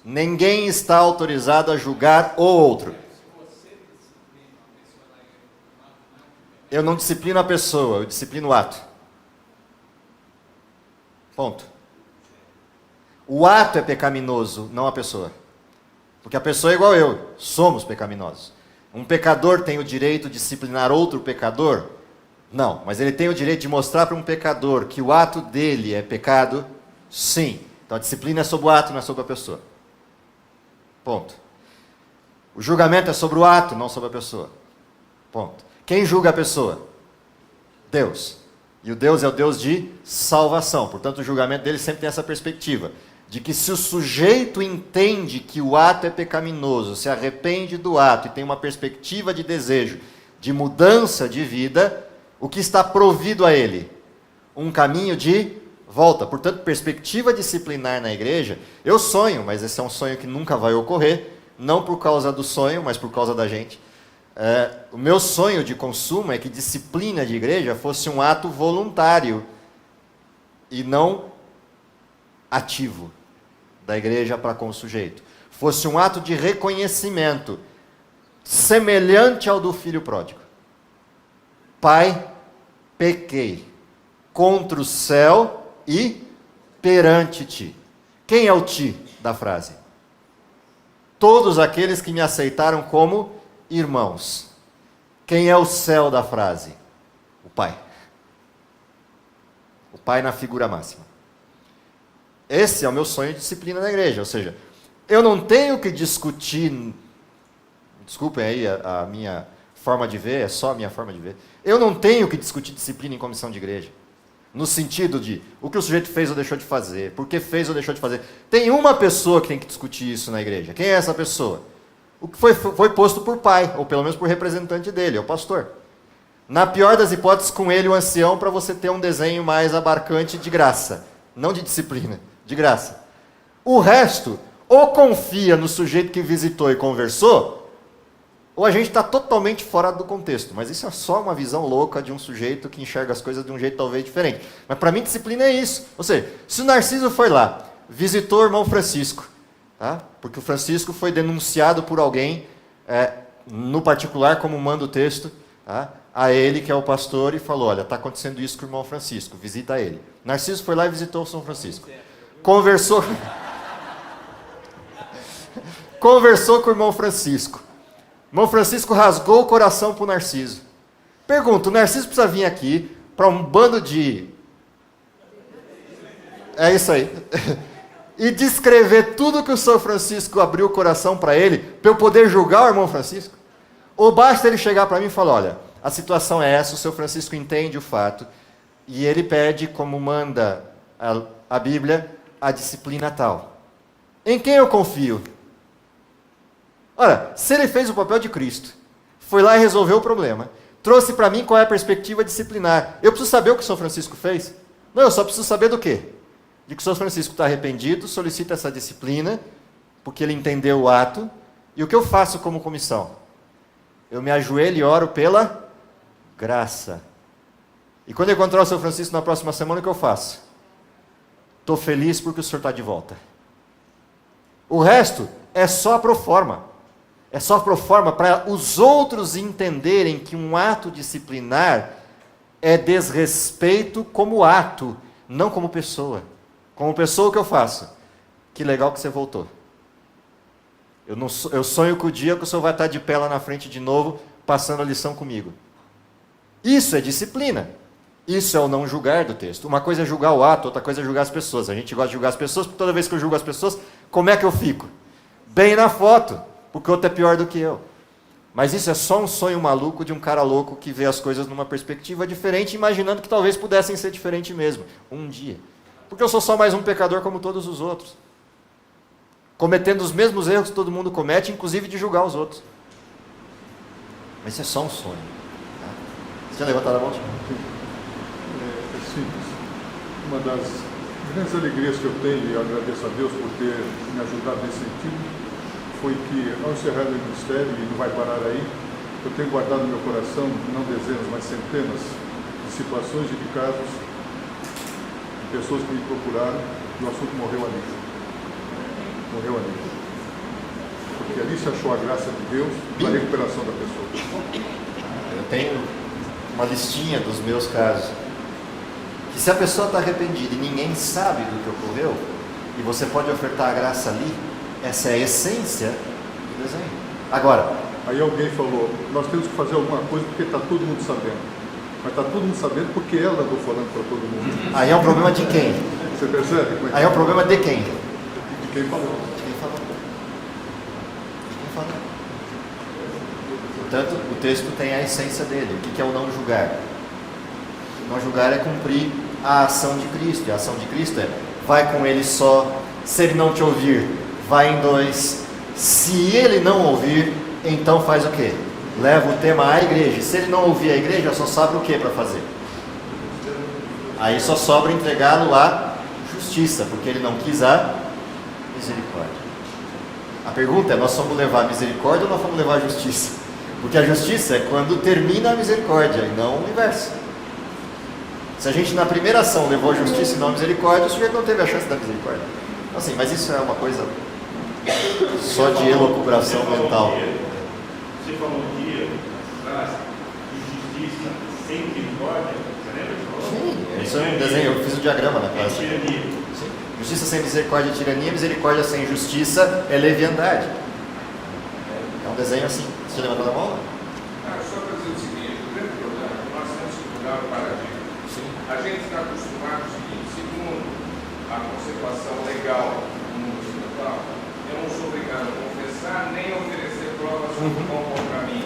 Ninguém está autorizado a julgar o outro. Eu não disciplino a pessoa, eu disciplino o ato. Ponto. O ato é pecaminoso, não a pessoa. Porque a pessoa é igual eu, somos pecaminosos. Um pecador tem o direito de disciplinar outro pecador? Não, mas ele tem o direito de mostrar para um pecador que o ato dele é pecado? Sim. Então a disciplina é sobre o ato, não é sobre a pessoa. Ponto. O julgamento é sobre o ato, não sobre a pessoa. Ponto. Quem julga a pessoa? Deus. E o Deus é o Deus de salvação. Portanto, o julgamento dele sempre tem essa perspectiva. De que se o sujeito entende que o ato é pecaminoso, se arrepende do ato e tem uma perspectiva de desejo, de mudança de vida, o que está provido a ele? Um caminho de volta. Portanto, perspectiva disciplinar na igreja, eu sonho, mas esse é um sonho que nunca vai ocorrer, não por causa do sonho, mas por causa da gente. O meu sonho de consumo é que disciplina de igreja fosse um ato voluntário e não ativo da igreja para com o sujeito. Fosse um ato de reconhecimento, semelhante ao do filho pródigo. Pai, pequei contra o céu e perante ti. Quem é o ti da frase? Todos aqueles que me aceitaram como irmãos. Quem é o céu da frase? O Pai. O Pai na figura máxima. Esse é o meu sonho de disciplina na igreja. Ou seja, eu não tenho que discutir. Desculpem aí a minha forma de ver, é só a minha forma de ver. Eu não tenho que discutir disciplina em comissão de igreja. No sentido de o que o sujeito fez ou deixou de fazer, por que fez ou deixou de fazer. Tem uma pessoa que tem que discutir isso na igreja. Quem é essa pessoa? O que foi posto por pai, ou pelo menos por representante dele, é o pastor. Na pior das hipóteses, com ele o ancião, para você ter um desenho mais abarcante de graça. Não de disciplina, de graça. O resto, ou confia no sujeito que visitou e conversou, ou a gente está totalmente fora do contexto. Mas isso é só uma visão louca de um sujeito que enxerga as coisas de um jeito talvez diferente. Mas para mim, disciplina é isso. Ou seja, se o Narciso foi lá, visitou o irmão Francisco, tá? Porque o Francisco foi denunciado por alguém, no particular, como manda o texto, tá? A ele, que é o pastor, e falou, olha, está acontecendo isso com o irmão Francisco, visita ele. Narciso foi lá e visitou o São Francisco. Conversou com o irmão Francisco. O irmão Francisco rasgou o coração para o Narciso. Pergunta, o Narciso precisa vir aqui para um bando de... É isso aí. E descrever tudo que o São Francisco abriu o coração para ele, para eu poder julgar o irmão Francisco? Ou basta ele chegar para mim e falar, olha, a situação é essa, o São Francisco entende o fato, e ele pede, como manda a Bíblia, a disciplina tal. Em quem eu confio? Ora, se ele fez o papel de Cristo, foi lá e resolveu o problema, trouxe para mim qual é a perspectiva disciplinar, eu preciso saber o que o São Francisco fez? Não, eu só preciso saber do quê? De que o São Francisco está arrependido, solicita essa disciplina, porque ele entendeu o ato, e o que eu faço como comissão? Eu me ajoelho e oro pela graça. E quando eu encontrar o São Francisco na próxima semana, o que eu faço? Estou feliz porque o senhor está de volta. O resto é só pro forma. É só pro forma para os outros entenderem que um ato disciplinar é desrespeito como ato, não como pessoa. Como pessoa, o que eu faço? Que legal que você voltou. Eu sonho com o dia que o senhor vai estar de pé lá na frente de novo, passando a lição comigo. Isso é disciplina. Isso é o não julgar do texto. Uma coisa é julgar o ato, outra coisa é julgar as pessoas. A gente gosta de julgar as pessoas, porque toda vez que eu julgo as pessoas, como é que eu fico? Bem na foto, porque o outro é pior do que eu. Mas isso é só um sonho maluco de um cara louco que vê as coisas numa perspectiva diferente, imaginando que talvez pudessem ser diferente mesmo, um dia. Porque eu sou só mais um pecador como todos os outros. Cometendo os mesmos erros que todo mundo comete, inclusive de julgar os outros. Mas isso é só um sonho. Tá? Você já levantou a mão? É simples. Uma das grandes alegrias que eu tenho, e eu agradeço a Deus por ter me ajudado nesse sentido, foi que, ao encerrar o ministério, e não vai parar aí, eu tenho guardado no meu coração, não dezenas, mas centenas de situações e de casos de pessoas que me procuraram e o assunto morreu ali. Morreu ali. Porque ali se achou a graça de Deus para a recuperação da pessoa. Eu tenho uma listinha dos meus casos. Que se a pessoa está arrependida e ninguém sabe do que ocorreu, e você pode ofertar a graça ali, essa é a essência do desenho. Agora, aí alguém falou, nós temos que fazer alguma coisa porque está todo mundo sabendo. Mas está todo mundo sabendo porque ela andou falando para todo mundo. Aí é um problema de quem? Você percebe? Como é que Aí é um problema de quem? De quem falou. De quem falou. De quem falou. Portanto, o texto tem a essência dele. O que é o não julgar? Não julgar é cumprir a ação de Cristo. E a ação de Cristo é: vai com ele só. Se ele não te ouvir, vai em dois. Se ele não ouvir, então faz o quê? Leva o tema à igreja. Se ele não ouvir a igreja, só sobra o que para fazer? Aí só sobra entregá-lo à justiça, porque ele não quis a misericórdia. A pergunta é: nós vamos levar a misericórdia ou nós vamos levar a justiça? Porque a justiça é quando termina a misericórdia e não o inverso. Se a gente na primeira ação levou a justiça e não a misericórdia, o sujeito não teve a chance da misericórdia. Assim, mas isso é uma coisa só de elucubração mental. Você falou um dia atrás de justiça sem misericórdia. Você lembra que falou? Sim, isso é um desenho, eu fiz um diagrama na classe. Tirania. Sim. Justiça sem misericórdia é tirania, misericórdia sem justiça é leviandade. É um desenho assim. Você levantou a mão? Só para dizer o seguinte, o grande problema é que nós temos que mudar o paradigma. Sim. A gente está acostumado ao seguinte: segundo a conceituação legal do mundo ocidental, eu não sou obrigado a confessar nem a oferecer provas contra mim.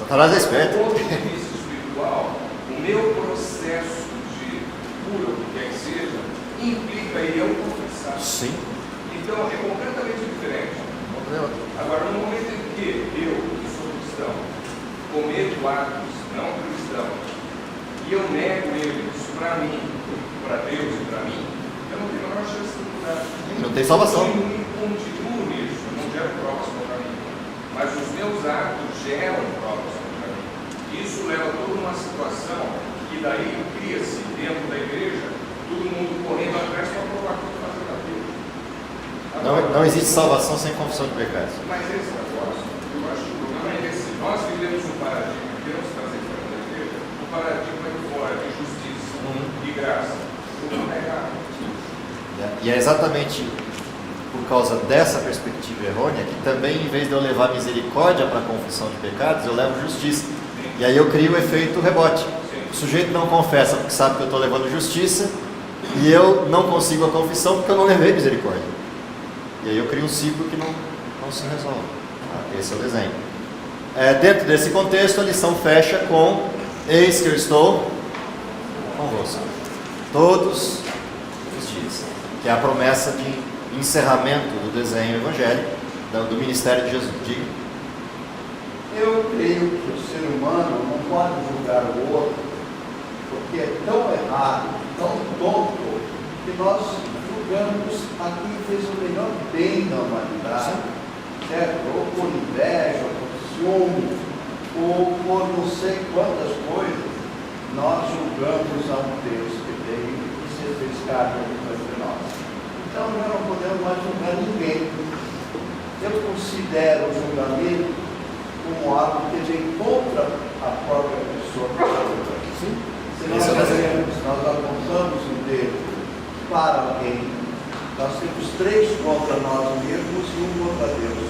Satanás é esperto. Do ponto de vista espiritual, o meu processo de cura, o que quer que seja, implica eu confessar. Sim. Então é completamente diferente. Agora, no momento em que eu, que sou cristão, cometo atos não cristãos, e eu nego eles para mim, para Deus e para mim, eu não tenho a menor chance de mudar. Não tem salvação. Eu continuo nisso, eu não gero provas contra mim. Mas os meus atos geram provas contra mim. Isso leva a toda uma situação que daí cria-se dentro da igreja, todo mundo correndo atrás para provar que eu estou fazendo aquilo. Não existe salvação sem confissão de pecados. Mas esse negócio, eu acho que o problema é esse. Nós vivemos um paradigma, queremos trazer para a igreja, um paradigma de fora, de justiça, de graça. O não é errado. E é exatamente por causa dessa perspectiva errônea que também, em vez de eu levar misericórdia para a confissão de pecados, eu levo justiça. E aí eu crio o efeito rebote. O sujeito não confessa porque sabe que eu estou levando justiça, e eu não consigo a confissão porque eu não levei misericórdia. E aí eu crio um ciclo que não se resolve. Esse é o desenho. Dentro desse contexto, a lição fecha com: eis que eu estou convosco todos os dias, que é a promessa de encerramento do desenho evangélico, do ministério de Jesus. Diga. Eu creio que o ser humano não pode julgar o outro, porque é tão errado, tão tonto, que nós julgamos a quem fez o melhor bem da humanidade, certo? Ou por inveja, ou por ciúme, ou por não sei quantas coisas, nós julgamos a um Deus que veio e se fez carne entre nós. Então nós não podemos mais julgar ninguém. Eu considero o julgamento como algo que vem contra a própria pessoa que está julgando. Se nós apontamos o dedo para alguém, nós temos 3 contra nós mesmos e 1 contra Deus.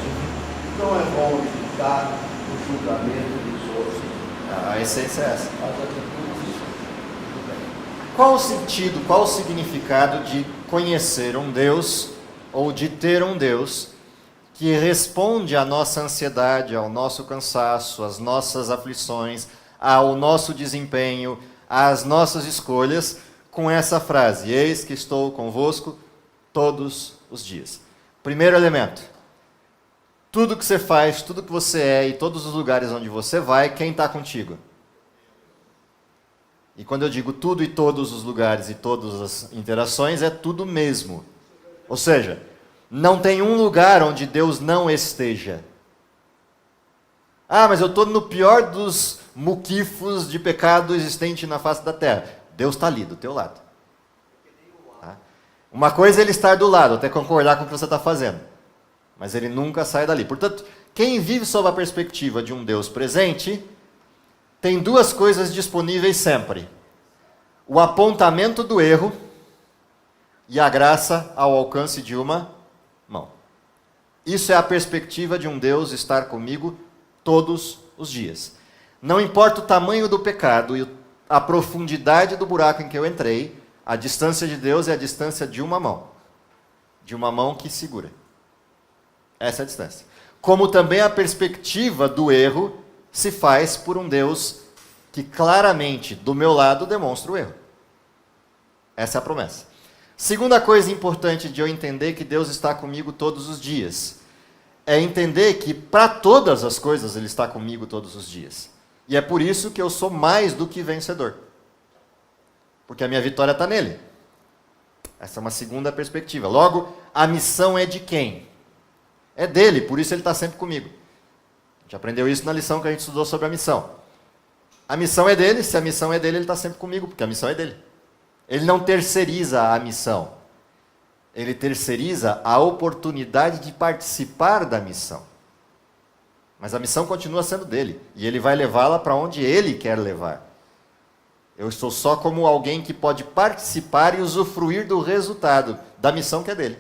Então é bom evitar o julgamento dos outros. A essência é essa. Qual o sentido, qual o significado de conhecer um Deus, ou de ter um Deus que responde à nossa ansiedade, ao nosso cansaço, às nossas aflições, ao nosso desempenho, às nossas escolhas, com essa frase: eis que estou convosco todos os dias. Primeiro elemento: tudo que você faz, tudo que você é e todos os lugares onde você vai, quem está contigo? E quando eu digo tudo e todos os lugares e todas as interações, é tudo mesmo. Ou seja, não tem um lugar onde Deus não esteja. Ah, mas eu estou no pior dos muquifos de pecado existente na face da terra. Deus está ali, do teu lado. Tá? Uma coisa é Ele estar do lado, até concordar com o que você está fazendo. Mas Ele nunca sai dali. Portanto, quem vive sob a perspectiva de um Deus presente, tem 2 coisas disponíveis sempre: o apontamento do erro e a graça ao alcance de uma mão. Isso é a perspectiva de um Deus estar comigo todos os dias. Não importa o tamanho do pecado e a profundidade do buraco em que eu entrei, a distância de Deus é a distância de uma mão. De uma mão que segura. Essa é a distância. Como também a perspectiva do erro se faz por um Deus que claramente, do meu lado, demonstra o erro. Essa é a promessa. Segunda coisa importante de eu entender que Deus está comigo todos os dias, é entender que para todas as coisas Ele está comigo todos os dias. E é por isso que eu sou mais do que vencedor. Porque a minha vitória está nele. Essa é uma segunda perspectiva. Logo, a missão é de quem? É dele, por isso ele está sempre comigo. A gente aprendeu isso na lição que a gente estudou sobre a missão. A missão é dele, se a missão é dele, ele está sempre comigo, porque a missão é dele. Ele não terceiriza a missão. Ele terceiriza a oportunidade de participar da missão. Mas a missão continua sendo dele. E ele vai levá-la para onde ele quer levar. Eu estou só como alguém que pode participar e usufruir do resultado da missão que é dele.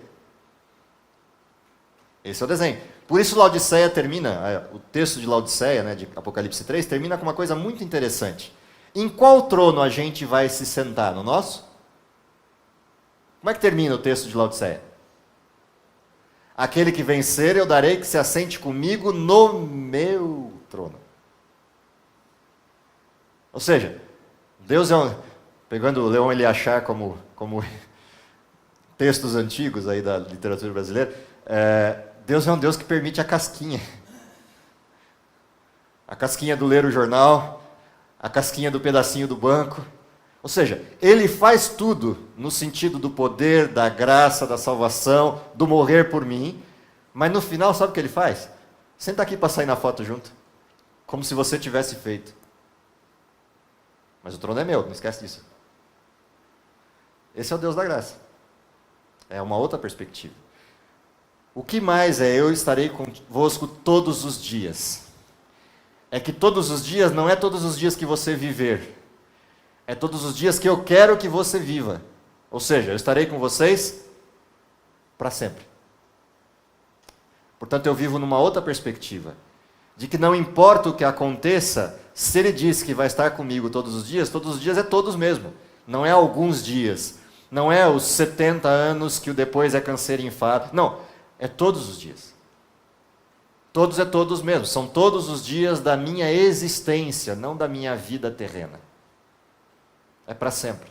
Esse é o desenho. Por isso Laodiceia termina, o texto de Laodiceia, né, de Apocalipse 3, termina com uma coisa muito interessante. Em qual trono a gente vai se sentar? No nosso? Como é que termina o texto de Laodiceia? Aquele que vencer, eu darei que se assente comigo no meu trono. Ou seja, Deus é um... Pegando o Leon Eliachar como textos antigos aí da literatura brasileira, Deus é um Deus que permite a casquinha. A casquinha do ler o jornal, a casquinha do pedacinho do banco. Ou seja, Ele faz tudo no sentido do poder, da graça, da salvação, do morrer por mim, mas no final, sabe o que Ele faz? Senta aqui para sair na foto junto, como se você tivesse feito. Mas o trono é meu, não esquece disso. Esse é o Deus da graça. É uma outra perspectiva. O que mais é eu estarei convosco todos os dias? É que todos os dias não é todos os dias que você viver. É todos os dias que eu quero que você viva. Ou seja, eu estarei com vocês para sempre. Portanto, eu vivo numa outra perspectiva. De que não importa o que aconteça, se Ele diz que vai estar comigo todos os dias é todos mesmo. Não é alguns dias. Não é os 70 anos que o depois é câncer e infarto. Não, é todos os dias. Todos é todos mesmo. São todos os dias da minha existência, não da minha vida terrena. É para sempre.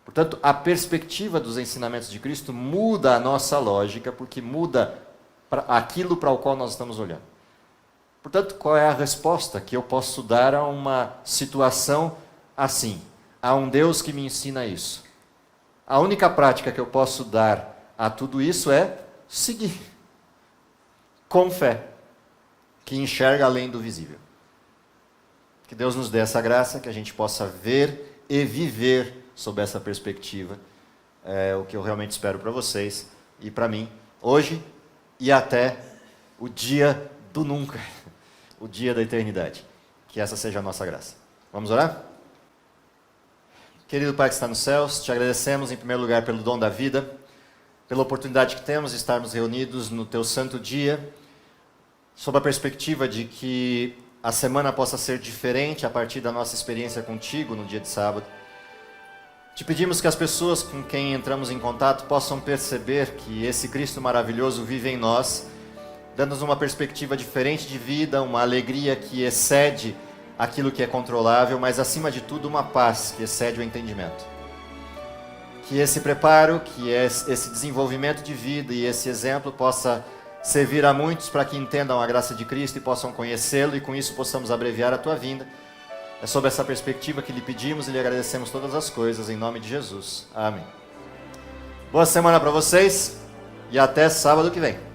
Portanto, a perspectiva dos ensinamentos de Cristo muda a nossa lógica, porque muda aquilo para o qual nós estamos olhando. Portanto, qual é a resposta que eu posso dar a uma situação assim? Há um Deus que me ensina isso. A única prática que eu posso dar a tudo isso é seguir. Com fé. Que enxerga além do visível. Que Deus nos dê essa graça, que a gente possa ver e viver sob essa perspectiva. É o que eu realmente espero para vocês e para mim, hoje e até o dia do nunca. O dia da eternidade. Que essa seja a nossa graça. Vamos orar? Querido Pai que está nos céus, te agradecemos em primeiro lugar pelo dom da vida, pela oportunidade que temos de estarmos reunidos no teu santo dia, sob a perspectiva de que a semana possa ser diferente a partir da nossa experiência contigo no dia de sábado. Te pedimos que as pessoas com quem entramos em contato possam perceber que esse Cristo maravilhoso vive em nós, dando-nos uma perspectiva diferente de vida, uma alegria que excede aquilo que é controlável, mas acima de tudo uma paz que excede o entendimento. Que esse preparo, que esse desenvolvimento de vida e esse exemplo possa servir a muitos para que entendam a graça de Cristo e possam conhecê-lo e com isso possamos abreviar a tua vinda. É sob essa perspectiva que lhe pedimos e lhe agradecemos todas as coisas, em nome de Jesus. Amém. Boa semana para vocês e até sábado que vem.